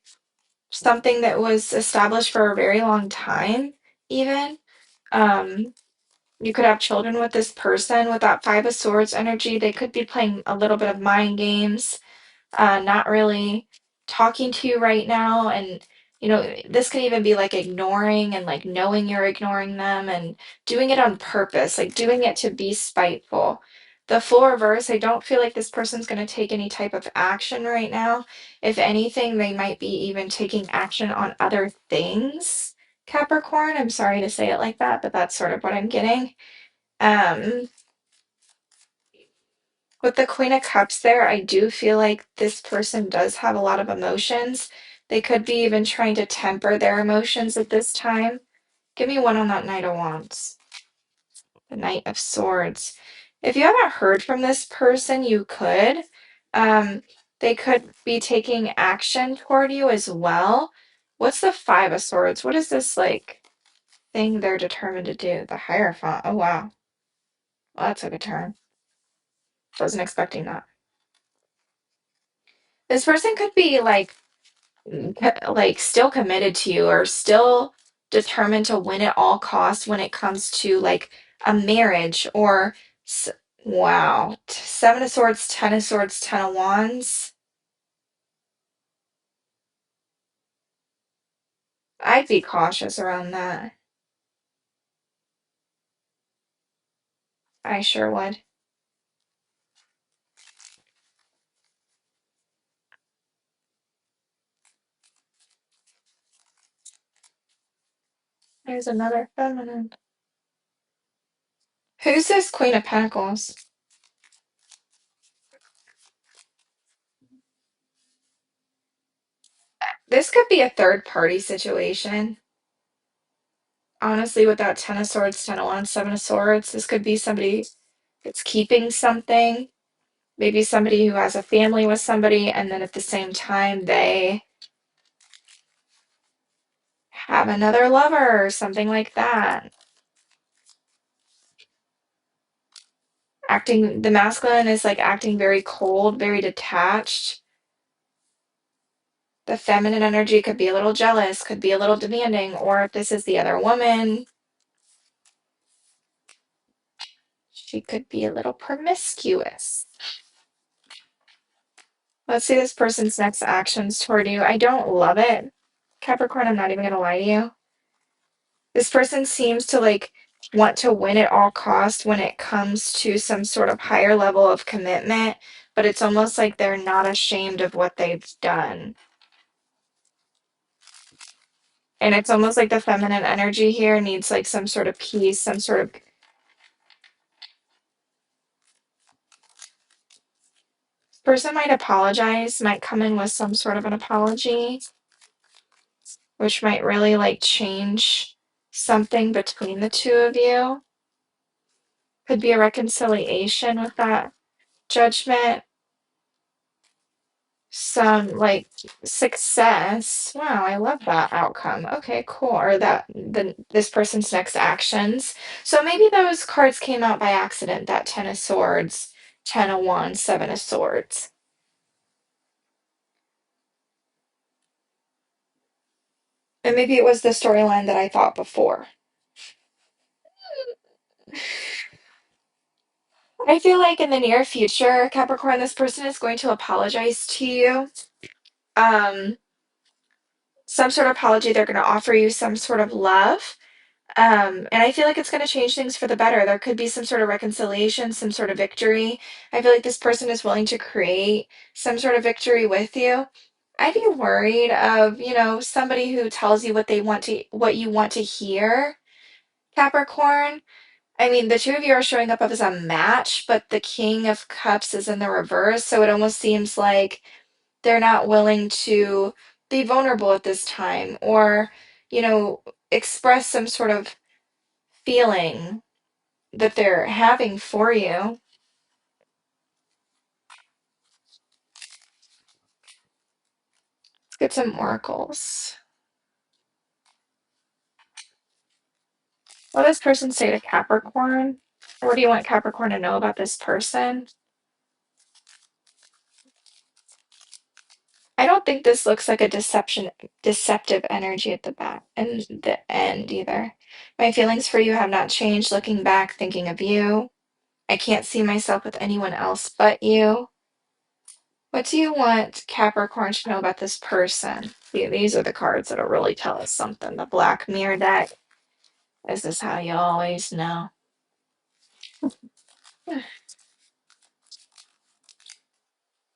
something that was established for a very long time, even. Um, you could have children with this person with that Five of Swords energy. They could be playing a little bit of mind games, not really talking to you right now. And, this could even be like ignoring and like knowing you're ignoring them and doing it on purpose, like doing it to be spiteful. The full reverse, I don't feel like this person's going to take any type of action right now. If anything, they might be even taking action on other things. Capricorn, I'm sorry to say it like that, but that's sort of what I'm getting. Um, with the Queen of Cups there, I do feel like this person does have a lot of emotions. They could be even trying to temper their emotions at this time. Give me one on that Knight of Wands. The Knight of Swords. If you haven't heard from this person, you could. Um, they could be taking action toward you as well. What's the Five of Swords? What is this like thing they're determined to do? The Hierophant. Oh wow. Well, that took a turn. Wasn't expecting that. This person could be like still committed to you or still determined to win at all costs when it comes to like a marriage or wow, Seven of Swords, Ten of Swords, Ten of Wands. I'd be cautious around that. I sure would. There's another feminine. Who's this Queen of Pentacles? This could be a third party situation. Honestly, with that Ten of Swords, Ten of Wands, Seven of Swords, this could be somebody that's keeping something. Maybe somebody who has a family with somebody, and then at the same time, they have another lover or something like that. The masculine is like acting very cold, very detached. The feminine energy could be a little jealous, could be a little demanding, or if this is the other woman, she could be a little promiscuous. Let's see this person's next actions toward you. I don't love it. Capricorn, I'm not even going to lie to you. This person seems to like want to win at all costs when it comes to some sort of higher level of commitment, but it's almost like they're not ashamed of what they've done. And it's almost like the feminine energy here needs like some sort of peace, some sort of person might apologize, might come in with some sort of an apology, which might really like change something between the two of you. Could be a reconciliation with that judgment, some like success. Wow, I love that outcome. Okay, cool. Or this person's next actions. So maybe those cards came out by accident, that Ten of Swords, Ten of Wands, Seven of Swords. And maybe it was the storyline that I thought before. I feel like in the near future, Capricorn, this person is going to apologize to you. Um, some sort of apology. They're going to offer you some sort of love. And I feel like it's going to change things for the better. There could be some sort of reconciliation, some sort of victory. I feel like this person is willing to create some sort of victory with you. I'd be worried of, somebody who tells you what you want to hear, Capricorn. I mean, the two of you are showing up as a match, but the King of Cups is in the reverse, so it almost seems like they're not willing to be vulnerable at this time or, you know, express some sort of feeling that they're having for you. Let's get some oracles. What does this person say to Capricorn? What do you want Capricorn to know about this person? I don't think this looks like a deceptive energy at the back and the end either. My feelings for you have not changed. Looking back, thinking of you. I can't see myself with anyone else but you. What do you want Capricorn to know about this person? See, these are the cards that'll really tell us something. The Black Mirror deck. This is how you always know.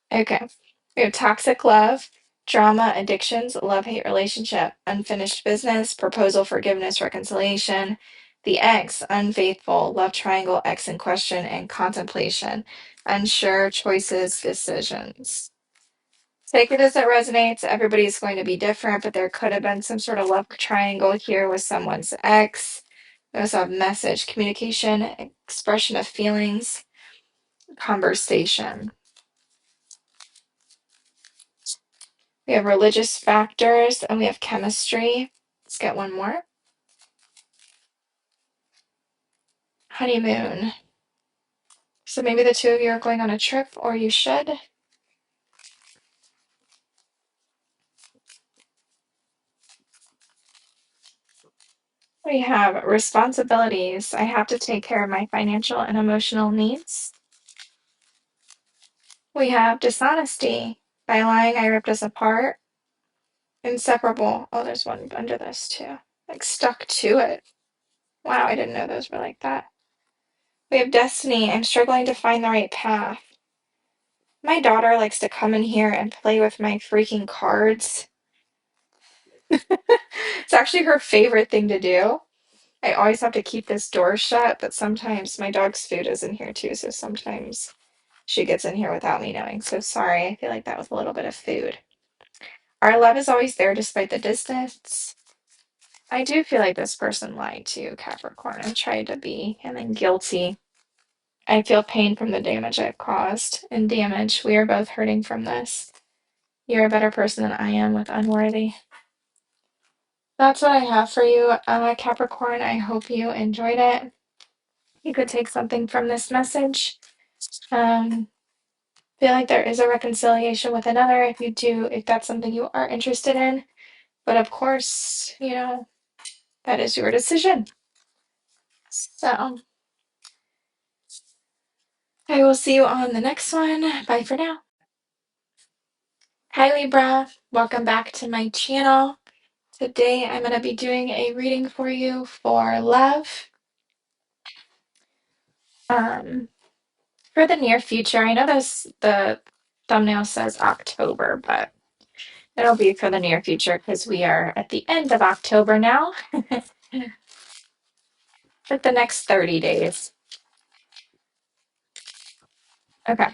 Okay. We have toxic love, drama, addictions, love-hate relationship, unfinished business, proposal, forgiveness, reconciliation, the ex, unfaithful, love triangle, ex in question, and contemplation, unsure, choices, decisions. Take it as it resonates. Everybody's going to be different, but there could have been some sort of love triangle here with someone's ex. There's a message, communication, expression of feelings, conversation. We have religious factors and we have chemistry. Let's get one more. Honeymoon. So maybe the two of you are going on a trip, or you should. We have responsibilities. I have to take care of my financial and emotional needs. We have dishonesty. By lying, I ripped us apart. Inseparable. Oh, there's one under this too. Like stuck to it. Wow, I didn't know those were like that. We have destiny. I'm struggling to find the right path. My daughter likes to come in here and play with my freaking cards. It's actually her favorite thing to do. I always have to keep this door shut, but sometimes my dog's food is in here too, so sometimes she gets in here without me knowing. So sorry, I feel like that was a little bit of food. Our love is always there despite the distance. I do feel like this person lied to you, Capricorn, and tried to be, and then guilty. I feel pain from the damage I've caused. And damage, we are both hurting from this. You're a better person than I am with unworthy. That's what I have for you, Capricorn. I hope you enjoyed it. You could take something from this message. Feel like there is a reconciliation with another if that's something you are interested in. But of course, that is your decision. So I will see you on the next one. Bye for now. Hi Libra, welcome back to my channel. Today I'm going to be doing a reading for you for love. For the near future, I know the thumbnail says October, but it'll be for the near future because we are at the end of October now. Like the next 30 days. Okay.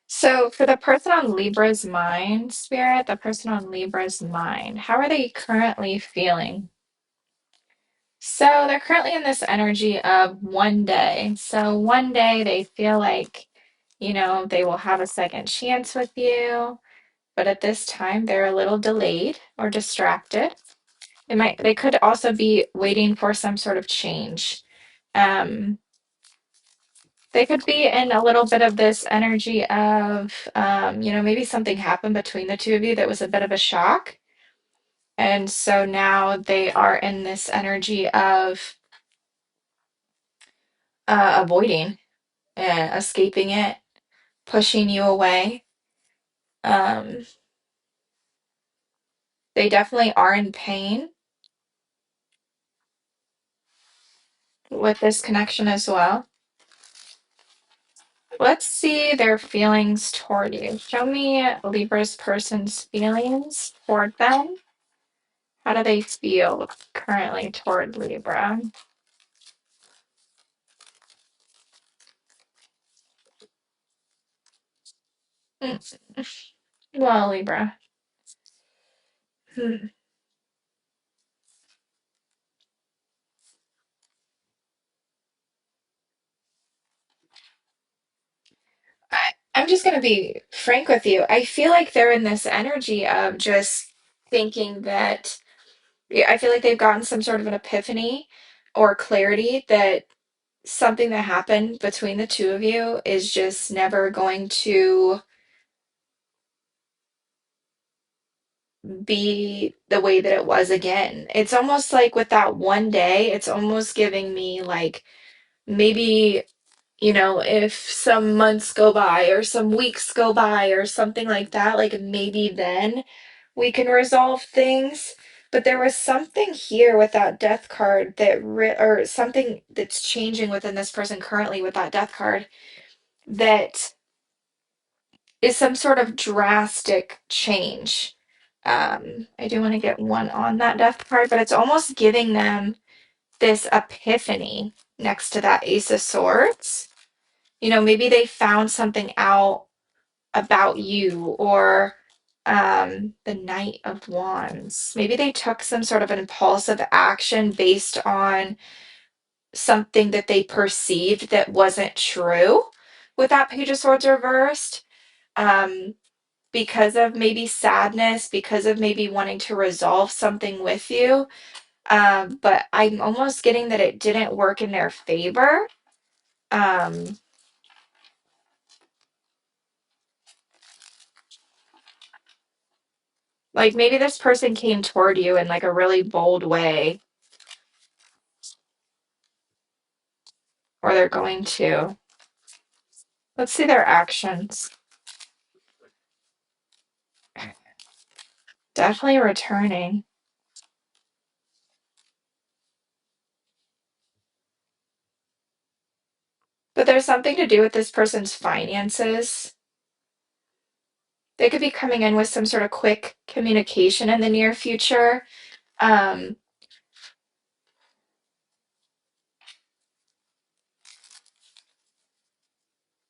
So for the person on Libra's mind, Spirit, the person on Libra's mind, how are they currently feeling? So they're currently in this energy of one day. So one day they feel like, they will have a second chance with you, but at this time they're a little delayed or distracted. They could also be waiting for some sort of change. Um, they could be in a little bit of this energy of, maybe something happened between the two of you that was a bit of a shock. And so now they are in this energy of avoiding, escaping it, pushing you away. Um, they definitely are in pain with this connection as well. Let's see their feelings toward you. Show me Libra's person's feelings toward them. How do they feel currently toward Libra? Mm, well, Libra. Hmm. I'm just going to be frank with you. I feel like they're in this energy of just thinking that, yeah, I feel like they've gotten some sort of an epiphany or clarity that something that happened between the two of you is just never going to be the way that it was again. It's almost like with that one day, it's almost giving me like maybe, if some months go by or some weeks go by or something like that, like maybe then we can resolve things. But there was something here with that death card or something that's changing within this person currently with that death card that is some sort of drastic change. I do want to get one on that death card, but it's almost giving them this epiphany next to that Ace of Swords. Maybe they found something out about you or the Knight of Wands. Maybe they took some sort of an impulsive action based on something that they perceived that wasn't true with that Page of Swords reversed. Um, because of maybe sadness, because of maybe wanting to resolve something with you. But I'm almost getting that it didn't work in their favor. Um, like maybe this person came toward you in like a really bold way, or they're going to. Let's see their actions. Definitely returning. But there's something to do with this person's finances. They could be coming in with some sort of quick communication in the near future. Um,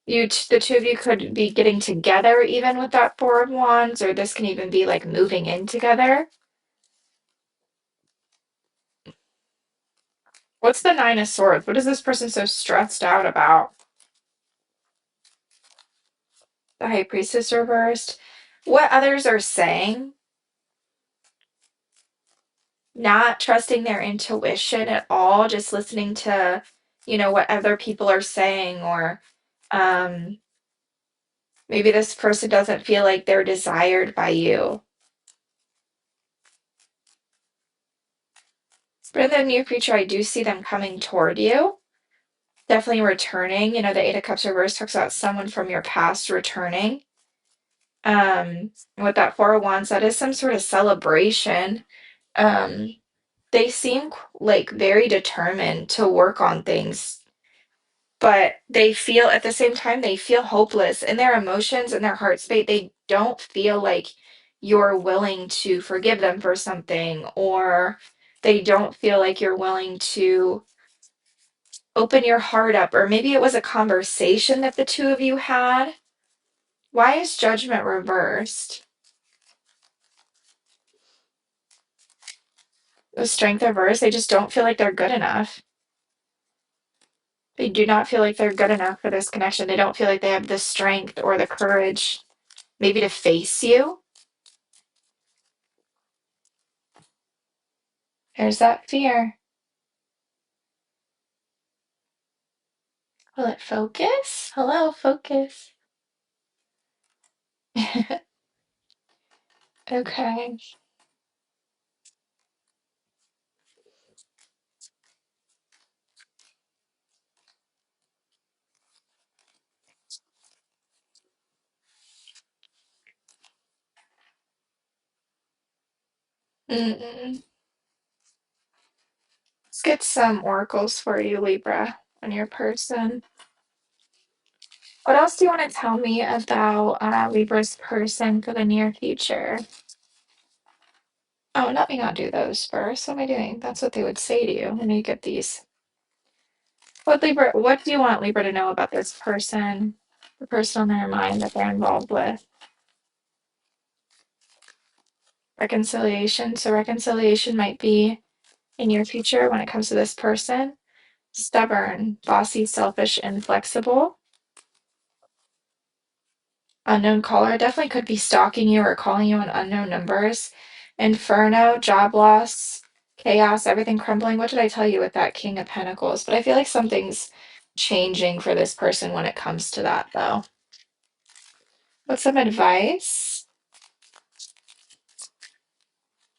the two of you could be getting together even with that Four of Wands, or this can even be like moving in together. What's the Nine of Swords? What is this person so stressed out about? The High Priestess reversed. What others are saying, not trusting their intuition at all, just listening to, what other people are saying, or Maybe this person doesn't feel like they're desired by you. But in the near future, I do see them coming toward you. Definitely returning. You know, the Eight of Cups reverse talks about someone from your past returning. With that Four of Wands, that is some sort of celebration. Um, they seem like very determined to work on things, but they feel at the same time they feel hopeless in their emotions and their heart space. They don't feel like you're willing to forgive them for something, or they don't feel like you're willing to open your heart up, or maybe it was a conversation that the two of you had. Why is Judgment reversed? The Strength reversed. They just don't feel like they're good enough. They do not feel like they're good enough for this connection. They don't feel like they have the strength or the courage, maybe to face you. There's that fear. Will it focus? Hello, focus. Okay. Mm-mm. Let's get some oracles for you, Libra, on your person. What else do you want to tell me about Libra's person for the near future? Oh, let me not do those first. What am I doing? That's what they would say to you when you get these. What do you want Libra to know about this person, the person on their mind that they're involved with? Reconciliation. So reconciliation might be in your future when it comes to this person. Stubborn, bossy, selfish, inflexible. Unknown caller definitely could be stalking you or calling you on unknown numbers. Inferno, job loss, chaos, everything crumbling. What did I tell you with that King of Pentacles? But I feel like something's changing for this person when it comes to that, though. What's some advice?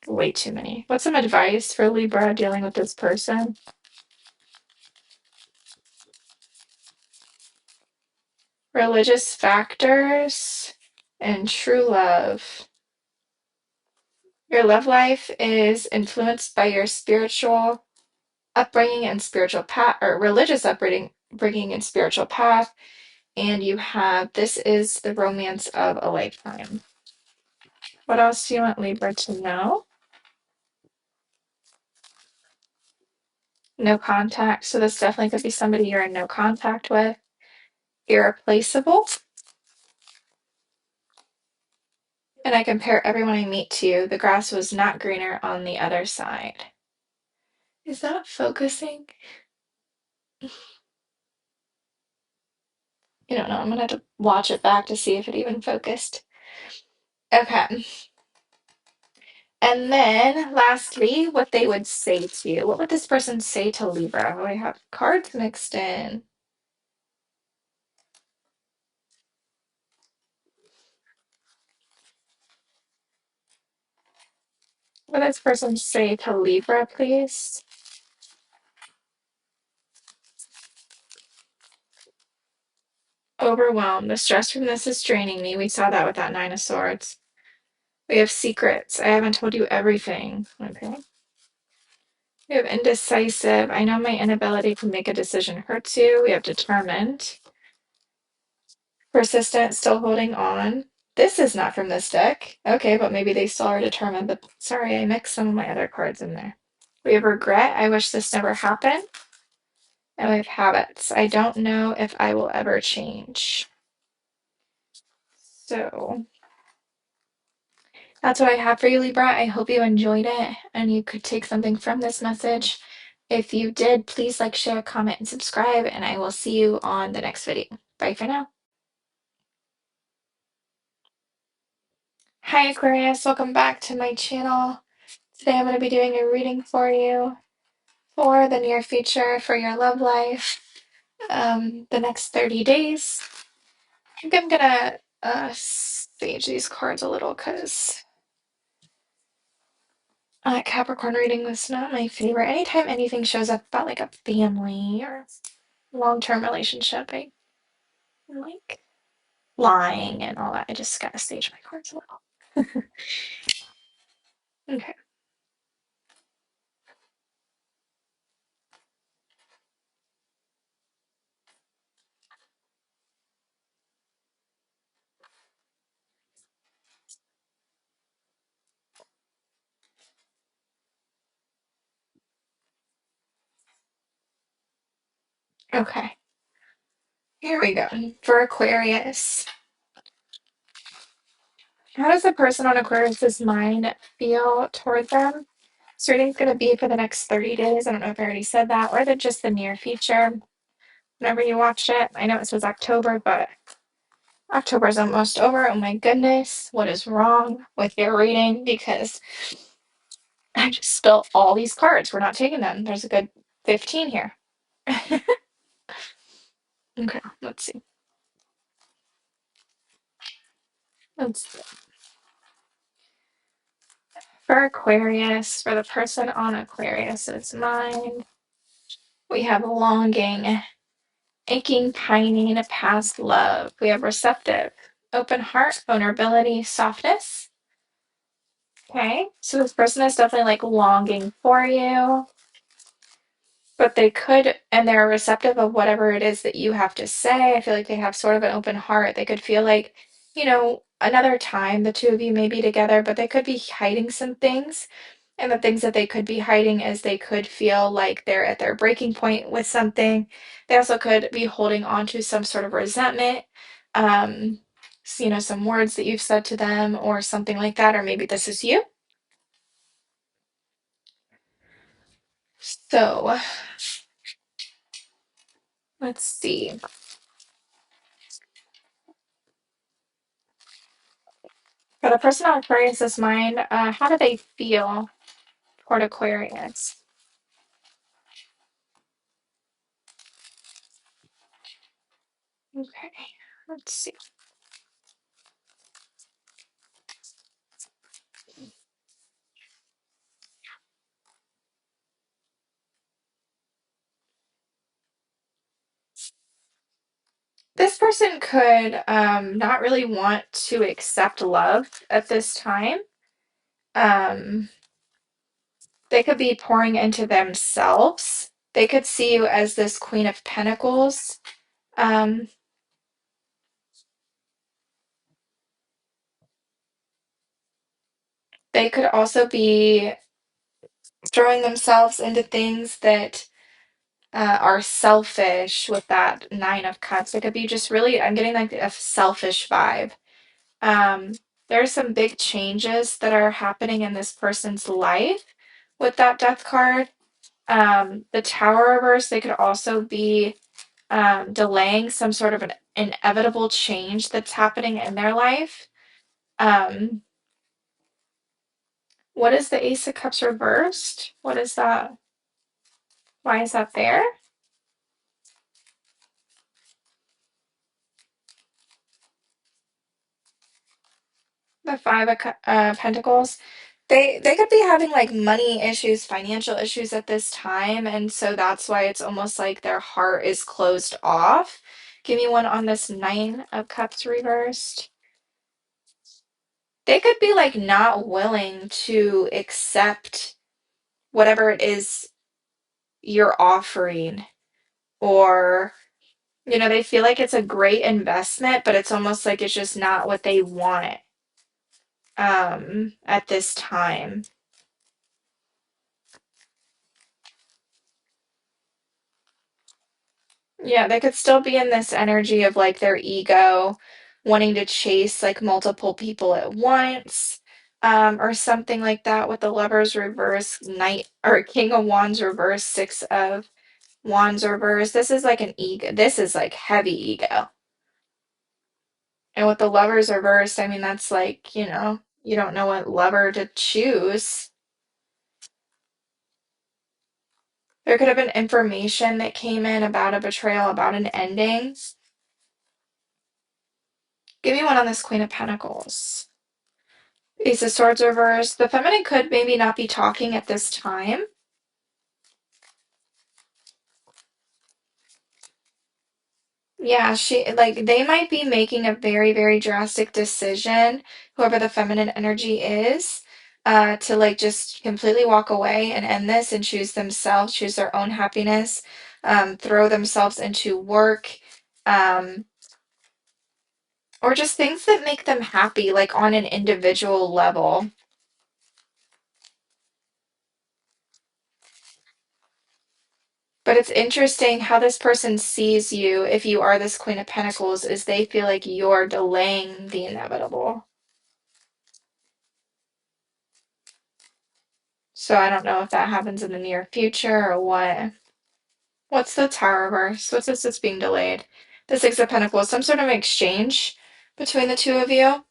Way too many. What's some advice for Libra dealing with this person? Religious factors and true love. Your love life is influenced by your spiritual upbringing and spiritual path, or religious upbringing and spiritual path. And you have this is the romance of a lifetime. What else do you want Libra to know? No contact. So this definitely could be somebody you're in no contact with. Irreplaceable. And I compare everyone I meet to you. The grass was not greener on the other side. Is that focusing? You don't know. I'm gonna have to watch it back to see if it even focused. Okay. And then lastly, what they would say to you. What would this person say to Libra? Oh, I have cards mixed in. What does this person say to Libra, please? Overwhelmed. The stress from this is draining me. We saw that with that Nine of Swords. We have secrets. I haven't told you everything. Okay. We have indecisive. I know my inability to make a decision hurts you. We have determined. Persistent, still holding on. This is not from this deck. Okay, but maybe they still are determined. But sorry, I mixed some of my other cards in there. We have regret. I wish this never happened. And we have habits. I don't know if I will ever change. So that's what I have for you, Libra. I hope you enjoyed it and you could take something from this message. If you did, please like, share, comment, and subscribe, and I will see you on the next video. Bye for now. Hi, Aquarius. Welcome back to my channel. Today I'm going to be doing a reading for you for the near future for your love life. the next 30 days. I think I'm gonna sage these cards a little because Capricorn reading was not my favorite. Anytime anything shows up about like a family or long-term relationship, I like lying and all that. I just gotta stage my cards a little. Okay. Okay. Here we go. For Aquarius. How does the person on Aquarius's mind feel toward them? So reading's going to be for the next 30 days. I don't know if I already said that, or just the near future. Whenever you watched it, I know it says October, but October's almost over. Oh my goodness, what is wrong with your reading? Because I just spilled all these cards. We're not taking them. There's a good 15 here. Okay, let's see. Let's For Aquarius, for the person on Aquarius's mind, we have longing, aching, pining, past love. We have receptive, open heart, vulnerability, softness. Okay, so this person is definitely like longing for you, but they could, and they're receptive of whatever it is that you have to say. I feel like they have sort of an open heart. They could feel like, another time the two of you may be together, but they could be hiding some things. And the things that they could be hiding is they could feel like they're at their breaking point with something. They also could be holding on to some sort of resentment, um, some words that you've said to them or something like that, or maybe this is you. So let's see. For the person on Aquarius's mind, how do they feel toward Aquarius? Okay, let's see. This person could not really want to accept love at this time. Um, they could be pouring into themselves. They could see you as this Queen of Pentacles. Um, they could also be throwing themselves into things that are selfish with that Nine of Cups. It could be just really, I'm getting like a selfish vibe. Um, there's some big changes that are happening in this person's life with that Death card. The Tower reverse, they could also be delaying some sort of an inevitable change that's happening in their life. Um, what is the Ace of Cups reversed? What is that? Why is that there? The Five of Pentacles. They could be having like money issues, financial issues at this time, and so that's why it's almost like their heart is closed off. Give me one on this Nine of Cups reversed. They could be like not willing to accept whatever it is you're offering, or they feel like it's a great investment, but it's almost like it's just not what they want at this time. Yeah, they could still be in this energy of like their ego wanting to chase like multiple people at once, or something like that with the Lovers reverse, Knight or King of Wands reverse, Six of Wands reverse. This is like an ego. This is like heavy ego. And with the Lovers reversed, I mean, that's like, you don't know what lover to choose. There could have been information that came in about a betrayal, about an ending. Give me one on this Queen of Pentacles. Ace of Swords reversed. The feminine could maybe not be talking at this time. Yeah, they might be making a very, very drastic decision, whoever the feminine energy is, to like just completely walk away and end this and choose themselves, choose their own happiness, throw themselves into work, um, or just things that make them happy, like on an individual level. But it's interesting how this person sees you, if you are this Queen of Pentacles, is they feel like you're delaying the inevitable. So I don't know if that happens in the near future or what. What's the Tower reverse? What's this that's being delayed? The Six of Pentacles, some sort of exchange between the two of you.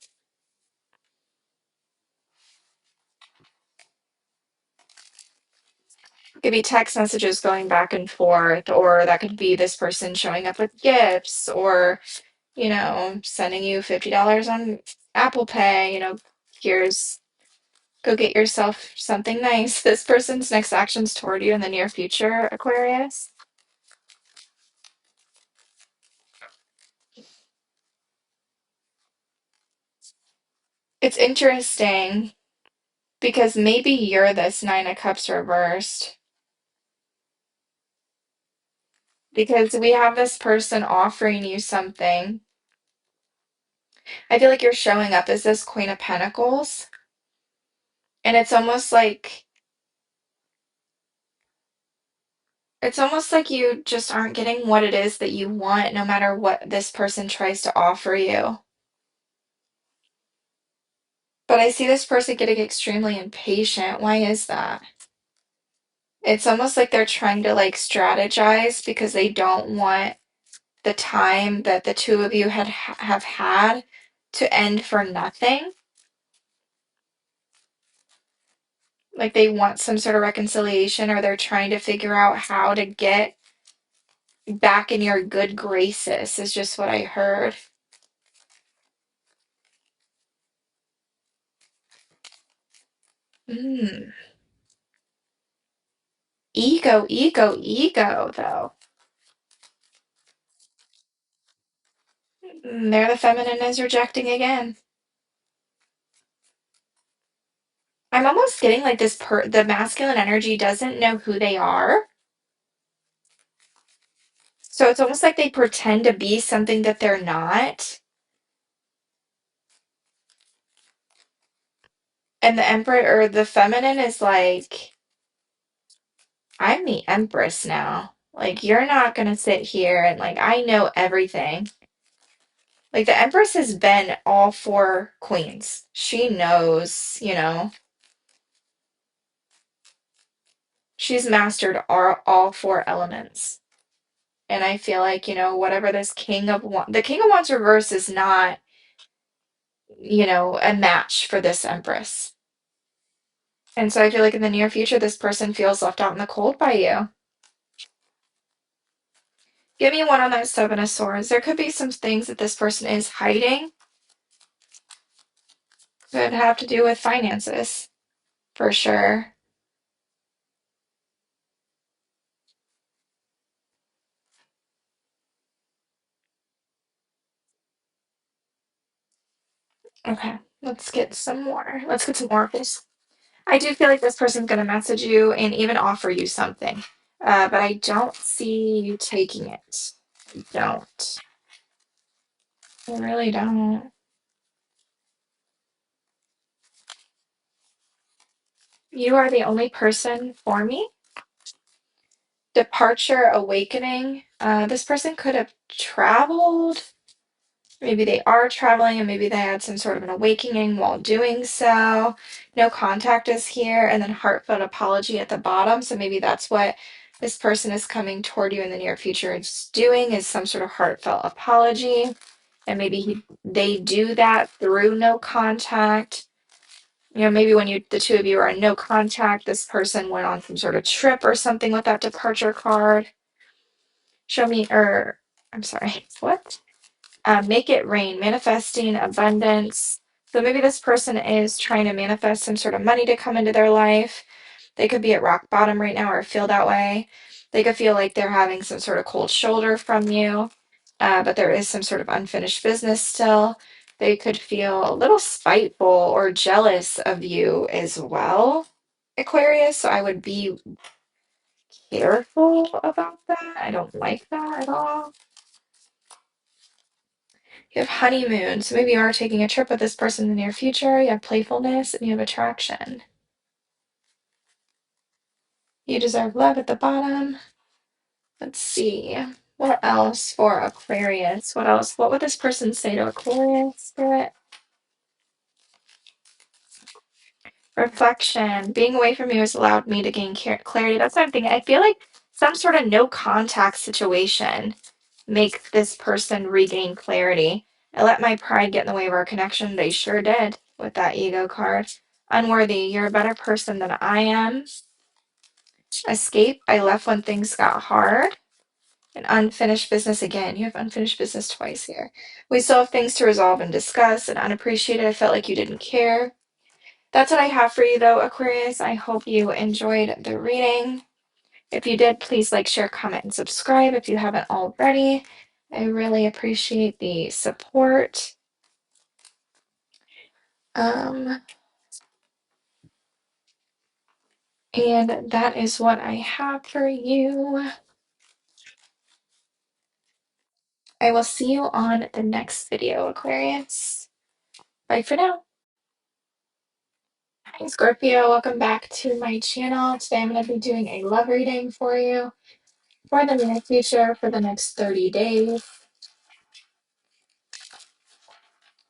Could be text messages going back and forth, or that could be this person showing up with gifts, or, sending you $50 on Apple Pay, here's go get yourself something nice. This person's next actions toward you in the near future, Aquarius. It's interesting because maybe you're this Nine of Cups reversed. Because we have this person offering you something. I feel like you're showing up as this Queen of Pentacles. And it's almost like you just aren't getting what it is that you want, no matter what this person tries to offer you. But I see this person getting extremely impatient. Why is that? It's almost like they're trying to like strategize because they don't want the time that the two of you have had to end for nothing. Like they want some sort of reconciliation, or they're trying to figure out how to get back in your good graces, is just what I heard. Mm. Ego, ego, ego, though. There the feminine is rejecting again. I'm almost getting like the masculine energy doesn't know who they are. So it's almost like they pretend to be something that they're not. And the emperor or the feminine is like, I'm the empress now. Like, you're not gonna sit here and like, I know everything. Like, the empress has been all four queens. She knows, she's mastered all four elements. And I feel like, whatever this the King of Wands reverse is not, a match for this empress. And so I feel like in the near future, this person feels left out in the cold by you. Give me one on that Seven of Swords. There could be some things that this person is hiding. Could have to do with finances, for sure. Okay, let's get some more. Let's get some oracles. I do feel like this person's going to message you and even offer you something. But I don't see you taking it. I don't. I really don't. You are the only person for me. Departure, awakening. This person could have traveled. Maybe they are traveling and maybe they had some sort of an awakening while doing so. No contact is here, and then heartfelt apology at the bottom. So maybe that's what this person is coming toward you in the near future is doing, is some sort of heartfelt apology. And maybe they do that through no contact. maybe when the two of you are in no contact, this person went on some sort of trip or something with that departure card. Show me, or I'm sorry, what? Make it rain, manifesting abundance. So maybe this person is trying to manifest some sort of money to come into their life. They could be at rock bottom right now or feel that way. They could feel like they're having some sort of cold shoulder from you, but there is some sort of unfinished business still. They could feel a little spiteful or jealous of you as well, Aquarius. So I would be careful about that. I don't like that at all. You have honeymoon, so maybe you are taking a trip with this person in the near future. You have playfulness and you have attraction. You deserve love at the bottom. Let's see. What else for Aquarius? What else? What would this person say to Aquarius, Spirit? Reflection. Being away from you has allowed me to gain clarity. That's what I'm thinking. I feel like some sort of no contact situation makes this person regain clarity. I let my pride get in the way of our connection. They sure did with that ego card. Unworthy. You're a better person than I am. Escape. I left when things got hard. And unfinished business again. You have unfinished business twice here. We still have things to resolve and discuss. And unappreciated. I felt like you didn't care. That's what I have for you, though, Aquarius. I hope you enjoyed the reading. If you did, please like, share, comment, and subscribe if you haven't already. I really appreciate the support. And that is what I have for you. I will see you on the next video, Aquarius. Bye for now. Hi, Scorpio. Welcome back to my channel. Today I'm going to be doing a love reading for you for the near future for the next 30 days.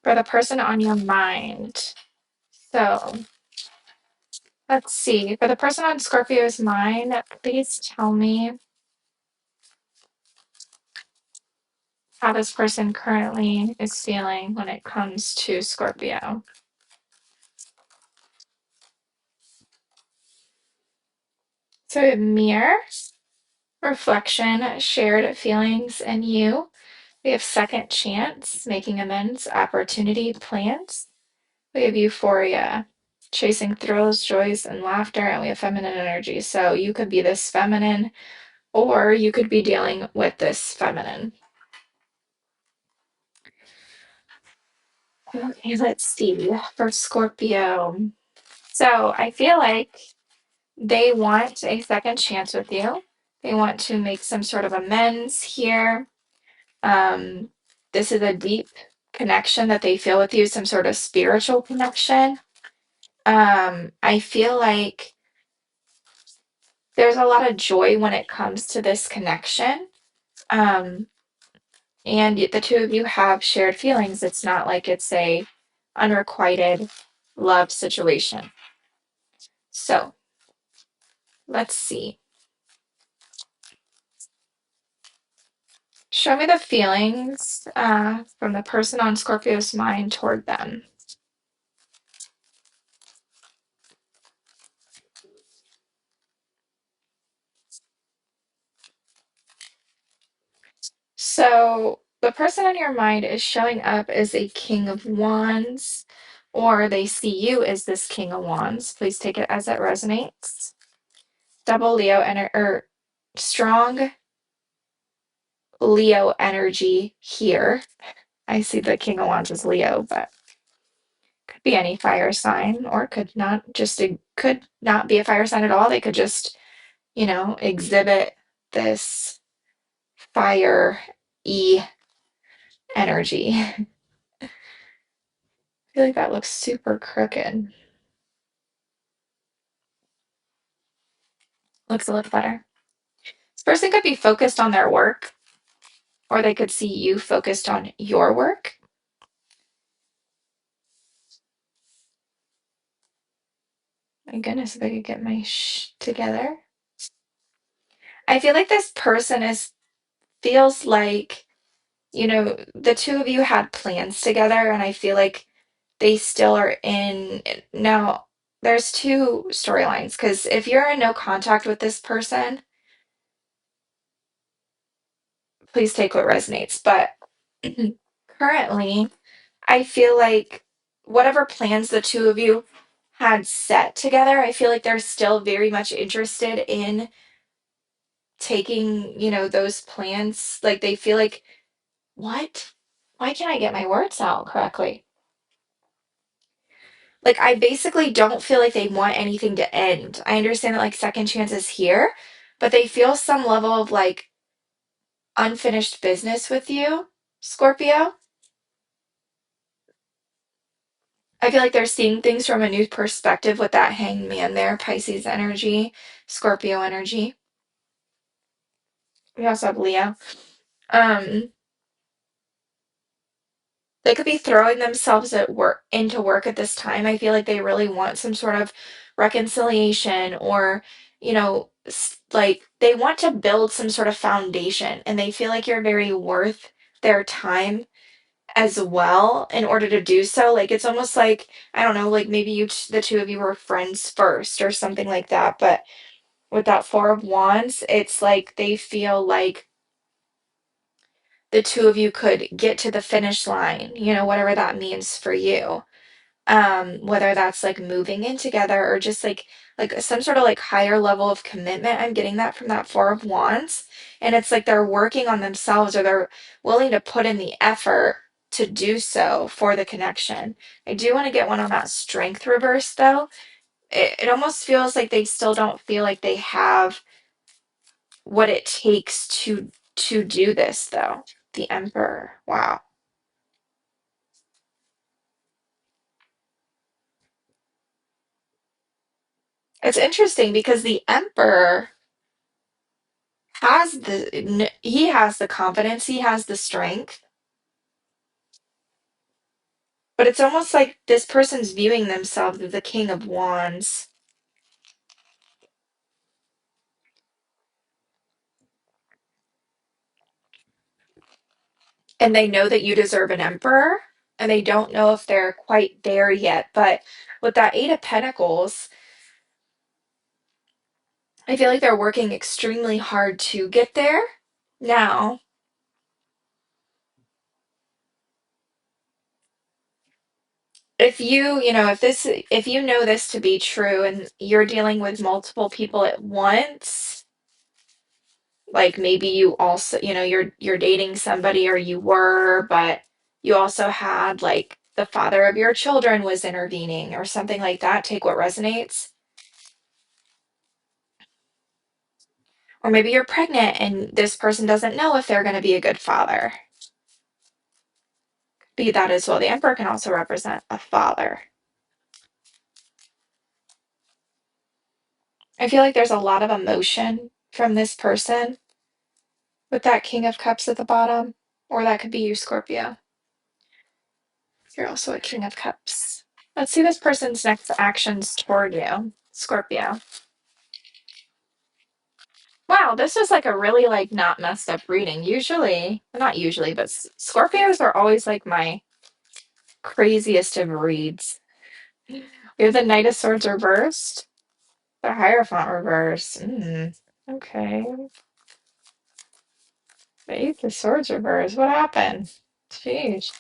For the person on your mind. So, let's see. For the person on Scorpio's mind, please tell me how this person currently is feeling when it comes to Scorpio. So, we have mirror, reflection, shared feelings, and you. We have second chance, making amends, opportunity, plans. We have euphoria, chasing thrills, joys, and laughter, and we have feminine energy. So you could be this feminine, or you could be dealing with this feminine. Okay, let's see. For Scorpio. So I feel like they want a second chance with you. They want to make some sort of amends here. This is a deep connection that they feel with you, some sort of spiritual connection. I feel like there's a lot of joy when it comes to this connection. And the two of you have shared feelings. It's not like it's a unrequited love situation. So let's see. Show me the feelings from the person on Scorpio's mind toward them. So the person on your mind is showing up as a King of Wands, or they see you as this King of Wands. Please take it as it resonates. Double Leo or strong Leo energy here. I see the King of Wands as Leo, but could be any fire sign, or could not be a fire sign at all. They could just, exhibit this fire energy. I feel like that looks super crooked. Looks a little better. This person could be focused on their work, or they could see you focused on your work. My goodness, if I could get my together. I feel like this person feels like, the two of you had plans together, and I feel like they still are in. Now, there's two storylines because if you're in no contact with this person, please take what resonates. But currently, I feel like whatever plans the two of you had set together, I feel like they're still very much interested in taking, those plans. Like they feel like, what? Why can't I get my words out correctly? Like I basically don't feel like they want anything to end. I understand that like second chances here, but they feel some level of like unfinished business with you, Scorpio. I feel like they're seeing things from a new perspective with that hanged man there, Pisces energy, Scorpio energy. We also have Leo. Um, they could be throwing themselves at work into work at this time. I feel like they really want some sort of reconciliation or, like they want to build some sort of foundation and they feel like you're very worth their time as well in order to do so. Like it's almost like, I don't know, like maybe the two of you were friends first or something like that, but with that Four of Wands, it's like they feel like the two of you could get to the finish line, whatever that means for you. Whether that's like moving in together or just like some sort of like higher level of commitment. I'm getting that from that Four of Wands. And it's like they're working on themselves or they're willing to put in the effort to do so for the connection. I do want to get one on that Strength reverse though. It almost feels like they still don't feel like they have what it takes to do this though. The Emperor. Wow. It's interesting because the Emperor he has the confidence, he has the strength, but it's almost like this person's viewing themselves as the King of Wands. And they know that you deserve an emperor, and they don't know if they're quite there yet. But with that Eight of Pentacles, I feel like they're working extremely hard to get there. Now, if you know this to be true and you're dealing with multiple people at once, like maybe you also, you're dating somebody or you were, but you also had like the father of your children was intervening or something like that. Take what resonates. Or maybe you're pregnant and this person doesn't know if they're going to be a good father. Be that as well. The emperor can also represent a father. I feel like there's a lot of emotion from this person with that King of Cups at the bottom, or that could be you, Scorpio. You're also a King of Cups. Let's see this person's next actions toward you, Scorpio. Wow, this is like a really like not messed up reading. Usually, not usually, but Scorpios are always like my craziest of reads. We have the Knight of Swords reversed, the Hierophant reversed. Okay. The Eight of Swords reversed. What happened? Jeez.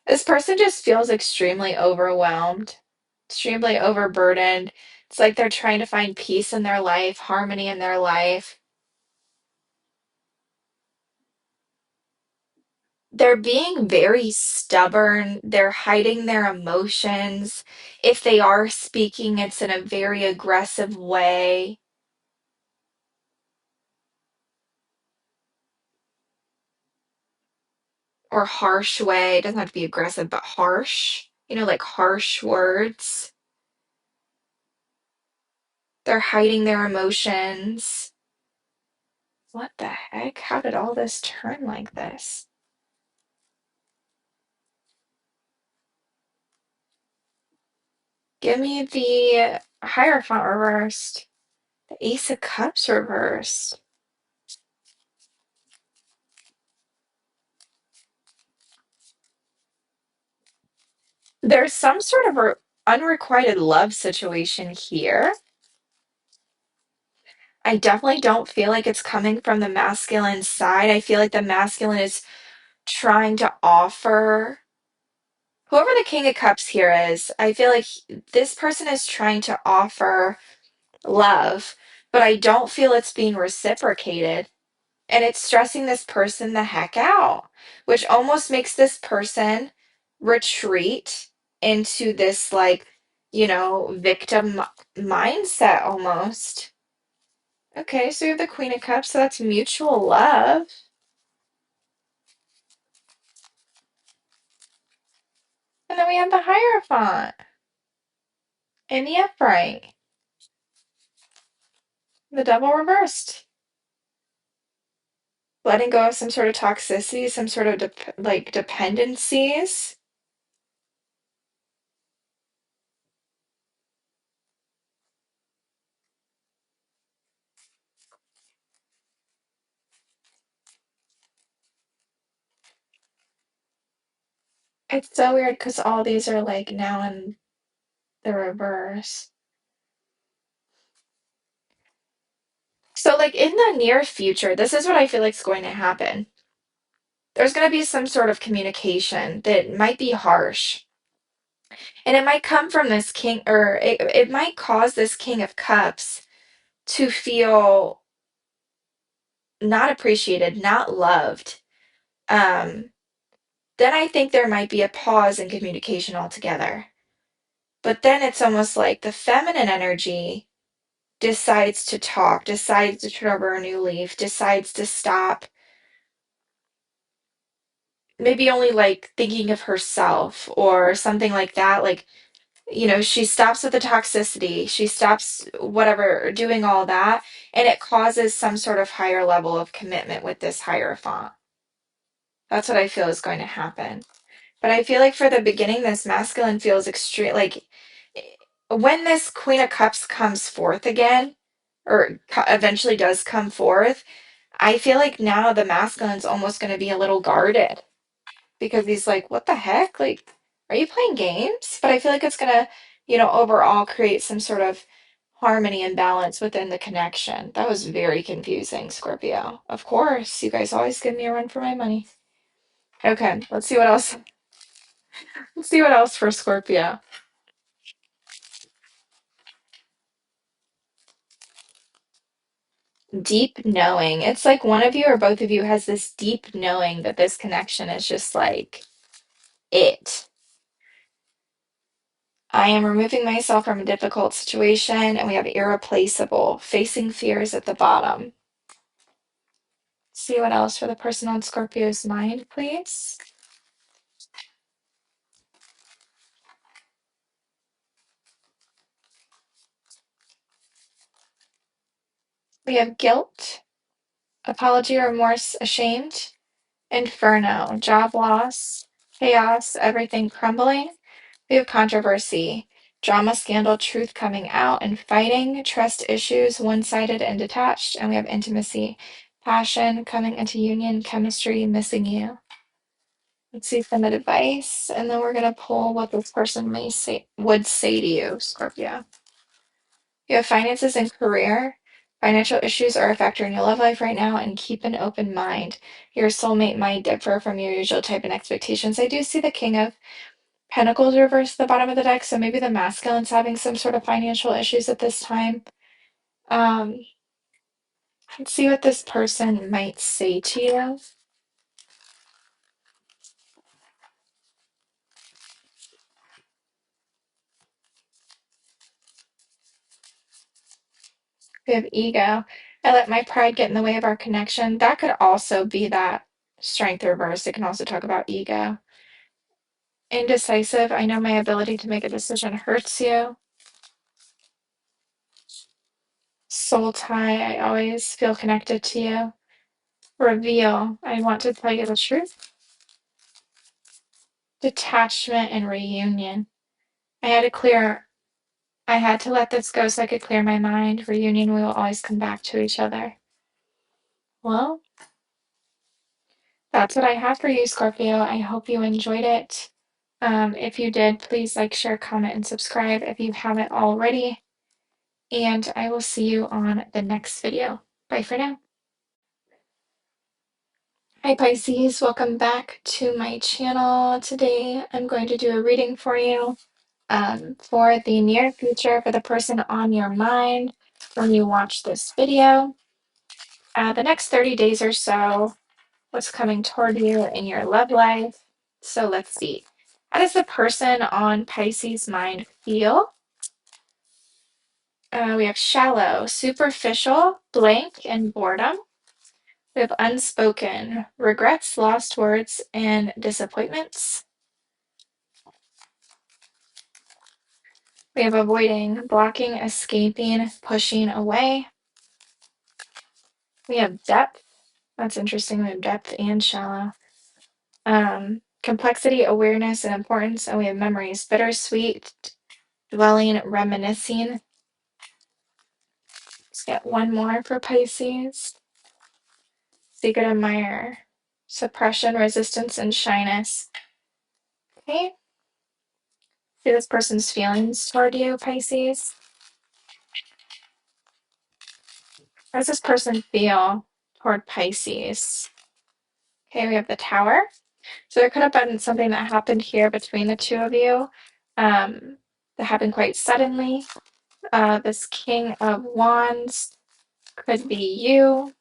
This person just feels extremely overwhelmed, extremely overburdened. It's like they're trying to find peace in their life, harmony in their life. They're being very stubborn. They're hiding their emotions. If they are speaking, it's in a very aggressive way or harsh way. It doesn't have to be aggressive, but harsh. Like harsh words. They're hiding their emotions. What the heck? How did all this turn like this? Give me the Hierophant reversed. The Ace of Cups reversed. There's some sort of unrequited love situation here. I definitely don't feel like it's coming from the masculine side. I feel like the masculine is trying to offer whoever the King of Cups here is. I feel like this person is trying to offer love, but I don't feel it's being reciprocated. And it's stressing this person the heck out, which almost makes this person retreat into this, like, victim mindset almost. Okay, so you have the Queen of Cups, so that's mutual love. And then we have the Hierophant and the Upright, the Devil reversed. Letting go of some sort of toxicity, some sort of dependencies. It's so weird because all these are like now in the reverse. So, like, in the near future, this is what I feel like is going to happen. There's going to be some sort of communication that might be harsh. And it might come from this king, or it might cause this King of Cups to feel not appreciated, not loved. Um, then I think there might be a pause in communication altogether. But then it's almost like the feminine energy decides to talk, decides to turn over a new leaf, decides to stop maybe only like thinking of herself or something like that. Like, she stops with the toxicity, she stops whatever, doing all that, and it causes some sort of higher level of commitment with this Hierophant. That's what I feel is going to happen. But I feel like for the beginning, this masculine feels extreme. Like when this Queen of Cups comes forth again, or eventually does come forth, I feel like now the masculine's almost going to be a little guarded because he's like, what the heck? Like, are you playing games? But I feel like it's gonna, overall create some sort of harmony and balance within the connection. That was very confusing, Scorpio. Of course, you guys always give me a run for my money. Okay, let's see what else. Let's see what else for Scorpio. Deep knowing. It's like one of you or both of you has this deep knowing that this connection is just like it. I am removing myself from a difficult situation, and we have irreplaceable, facing fears at the bottom. See what else for the person on Scorpio's mind, please. We have guilt, apology, remorse, ashamed, inferno, job loss, chaos, everything crumbling. We have controversy, drama, scandal, truth coming out, and fighting, trust issues, one-sided and detached. And we have intimacy, passion, coming into union, chemistry, missing you. Let's see some advice, and then we're gonna pull what this person would say to you, Scorpio. You have finances and career. Financial issues are a factor in your love life right now, and keep an open mind. Your soulmate might differ from your usual type and expectations. I do see the King of Pentacles reversed at the bottom of the deck, so maybe the masculine's having some sort of financial issues at this time. Um, let's see what this person might say to you. We have ego. I let my pride get in the way of our connection. That could also be that strength reverse. It can also talk about ego. Indecisive. I know my ability to make a decision hurts you. Soul tie. I always feel connected to you. Reveal. I want to tell you the truth. Detachment and reunion. I had to clear I had to let this go so I could clear my mind. Reunion, we will always come back to each other. Well, that's what I have for you, Scorpio. I hope you enjoyed it. If you did, please like, share, comment, and subscribe if you haven't already. And I will see you on the next video. Bye for now. Hi Pisces, welcome back to my channel. Today I'm going to do a reading for you for the near future for the person on your mind when you watch this video. The next 30 days or so, what's coming toward you in your love life. So let's see. How does the person on Pisces' mind feel? We have shallow, superficial, blank, and boredom. We have unspoken, regrets, lost words, and disappointments. We have avoiding, blocking, escaping, pushing away. We have depth. That's interesting. We have depth and shallow. Complexity, awareness, and importance. And we have memories. Bittersweet, dwelling, reminiscing. Let's get one more for Pisces. Secret admirer. Suppression, resistance, and shyness. Okay. See this person's feelings toward you, Pisces. How does this person feel toward Pisces? Okay, we have the Tower. So there could have been something that happened here between the two of you that happened quite suddenly. This King of Wands could be you.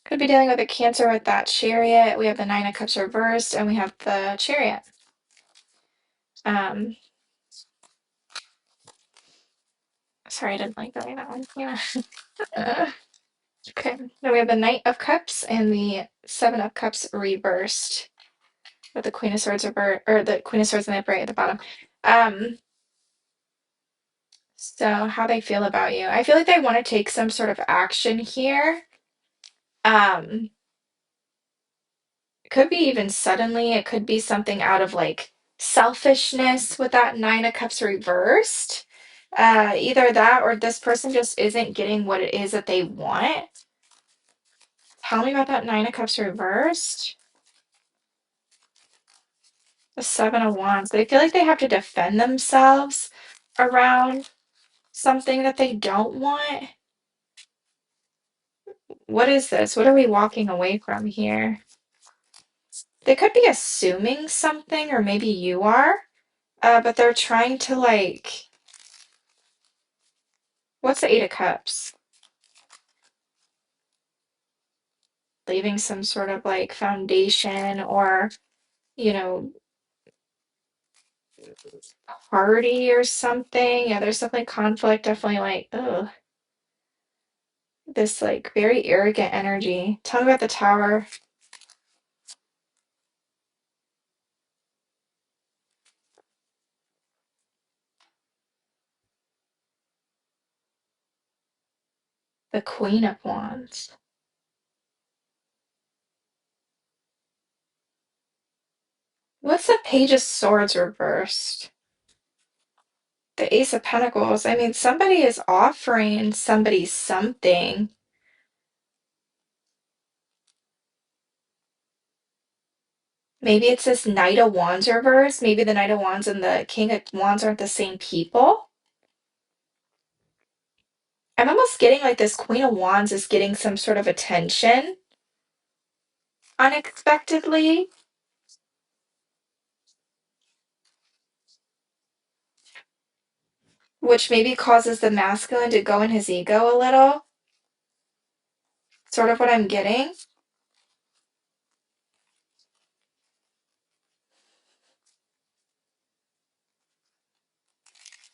Could be dealing with a Cancer with that Chariot. We have the Nine of Cups reversed, and we have the Chariot. Sorry, I didn't like that one. Yeah. Okay. Then we have the Knight of Cups and the Seven of Cups reversed, with the Queen of Swords reversed, or the Queen of Swords and the Upright at the bottom. So how they feel about you. I feel like they want to take some sort of action here. It could be even suddenly. It could be something out of like selfishness with that Nine of Cups reversed. Either that or this person just isn't getting what it is that they want. Tell me about that Nine of Cups reversed. The Seven of Wands. They feel like they have to defend themselves around something that they don't want. What is this? What are we walking away from here? They could be assuming something, or maybe you are, but they're trying to like, what's the Eight of Cups? Leaving some sort of like foundation or, you know, party or something. Yeah, there's definitely conflict, definitely like, ugh. This like very arrogant energy. Tell me about the Tower. The Queen of Wands. What's the Page of Swords reversed? The Ace of Pentacles. I mean, somebody is offering somebody something. Maybe it's this Knight of Wands reverse. Maybe the Knight of Wands and the King of Wands aren't the same people. I'm almost getting like this Queen of Wands is getting some sort of attention unexpectedly. Which maybe causes the masculine to go in his ego a little. Sort of what I'm getting.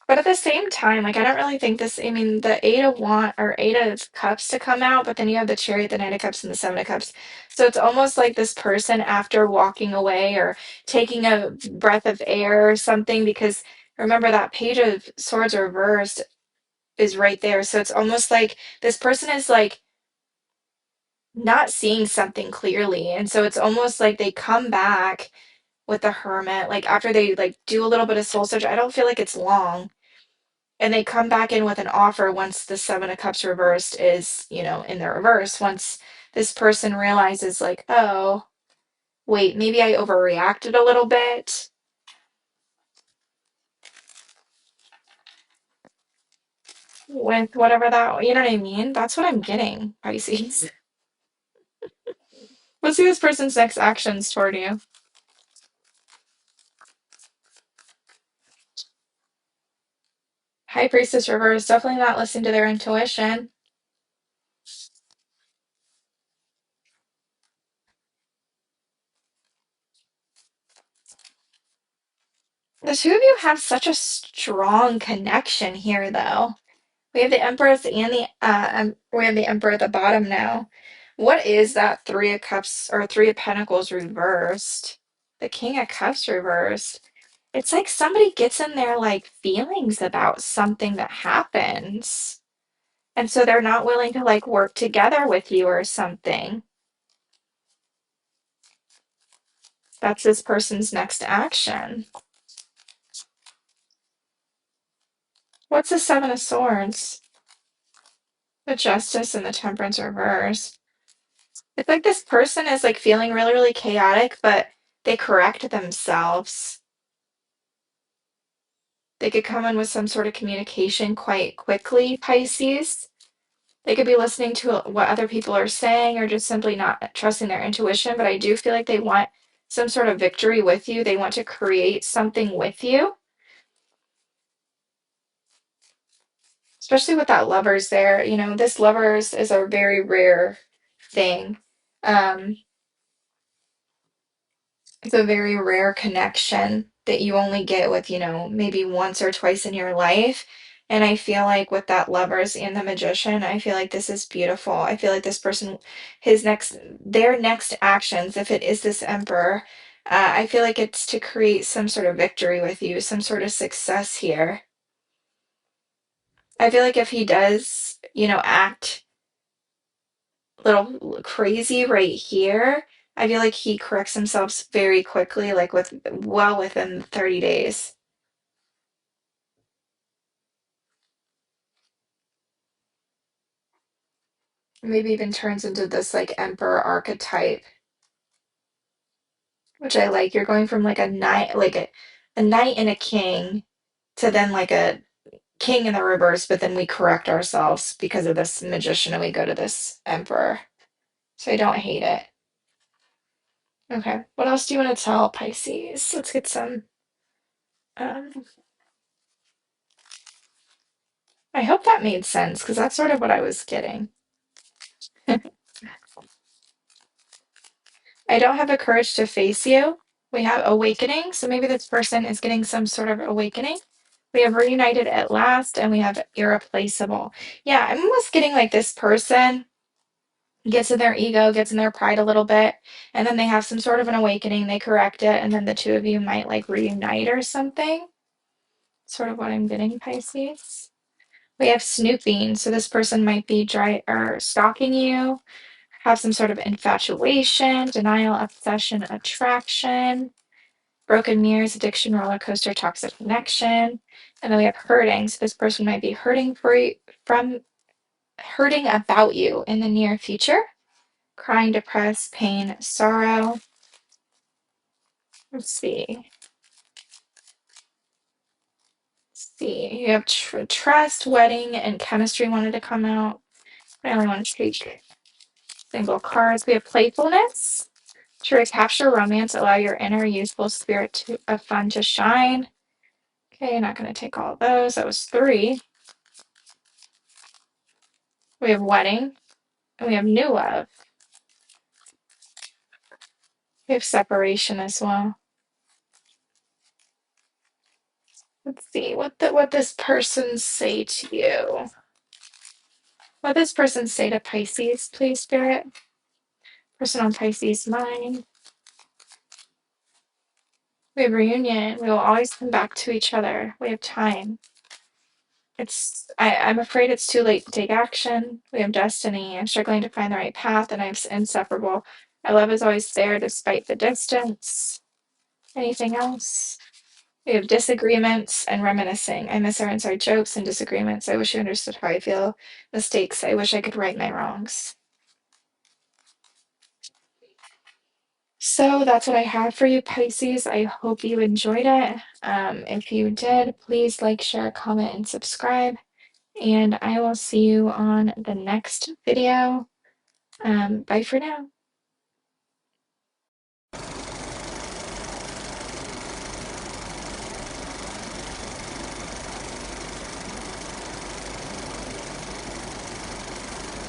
But at the same time, like I don't really think this, I mean, the Eight of Cups to come out, but then you have the Chariot, the Knight of Cups, and the Seven of Cups. So it's almost like this person after walking away or taking a breath of air or something, because remember that Page of Swords reversed is right there. So it's almost like this person is like not seeing something clearly. And so it's almost like they come back with the Hermit, like after they like do a little bit of soul search. I don't feel like it's long. and they come back in with an offer once the Seven of Cups reversed is, in the reverse. Once this person realizes, like, oh, wait, maybe I overreacted a little bit with whatever that, you know what I mean? That's what I'm getting, Pisces. Let's see this person's next actions toward you. High Priestess reverse, definitely not listening to their intuition. The two of you have such a strong connection here, though. We have the Empress and we have the Emperor at the bottom now. What is that Three of Cups or Three of Pentacles reversed? The King of Cups reversed. It's like somebody gets in their like feelings about something that happens. And so they're not willing to like work together with you or something. That's this person's next action. What's the Seven of Swords? The Justice and the Temperance reverse. It's like this person is like feeling really, really chaotic, but they correct themselves. They could come in with some sort of communication quite quickly, Pisces. They could be listening to what other people are saying or just simply not trusting their intuition, but I do feel like they want some sort of victory with you. They want to create something with you, especially with that lovers there. This lovers is a very rare thing. Um, It's a very rare connection that you only get with, maybe once or twice in your life. And I feel like with that lovers and the magician, I feel like this is beautiful. I feel like this person, their next actions, if it is this emperor, I feel like it's to create some sort of victory with you, some sort of success here. I feel like if he does, act little crazy right here, I feel like he corrects himself very quickly, like well within 30 days. Maybe even turns into this like emperor archetype, which I like. You're going from like a knight, like a knight and a king to then like a king in the reverse, but then we correct ourselves because of this magician and we go to this emperor. So I don't hate it. Okay, what else do you want to tell Pisces? Let's get some. Um, I hope that made sense because that's sort of what I was getting. I don't have the courage to face you. We have awakening, so maybe this person is getting some sort of awakening. We have reunited at last, and we have irreplaceable. Yeah, I'm almost getting like this person gets in their ego, gets in their pride a little bit, and then they have some sort of an awakening, they correct it, and then the two of you might like reunite or something. Sort of what I'm getting, Pisces. We have snooping, so this person might be dry or stalking you, have some sort of infatuation, denial, obsession, attraction, broken mirrors, addiction, roller coaster, toxic connection. And then we have hurting. So this person might be hurting from hurting about you in the near future. Crying, depressed, pain, sorrow. Let's see. Let's see. You have trust, wedding, and chemistry wanted to come out. I only want to take single cards. We have playfulness. To recapture romance, allow your inner youthful spirit of fun to shine. Okay, not going to take all of those. That was three. We have wedding, and we have new love. We have separation as well. Let's see what this person say to you. What this person say to Pisces, please, Spirit? Person on Pisces' mind. We have reunion. We will always come back to each other. We have time. I'm afraid it's too late to take action. We have destiny. I'm struggling to find the right path, and I'm inseparable. Our love is always there despite the distance. Anything else? We have disagreements and reminiscing. I miss our inside jokes and disagreements. I wish you understood how I feel. Mistakes. I wish I could right my wrongs. So that's what I have for you, Pisces. I hope you enjoyed it. If you did, please like, share, comment, and subscribe. And I will see you on the next video. Bye for now.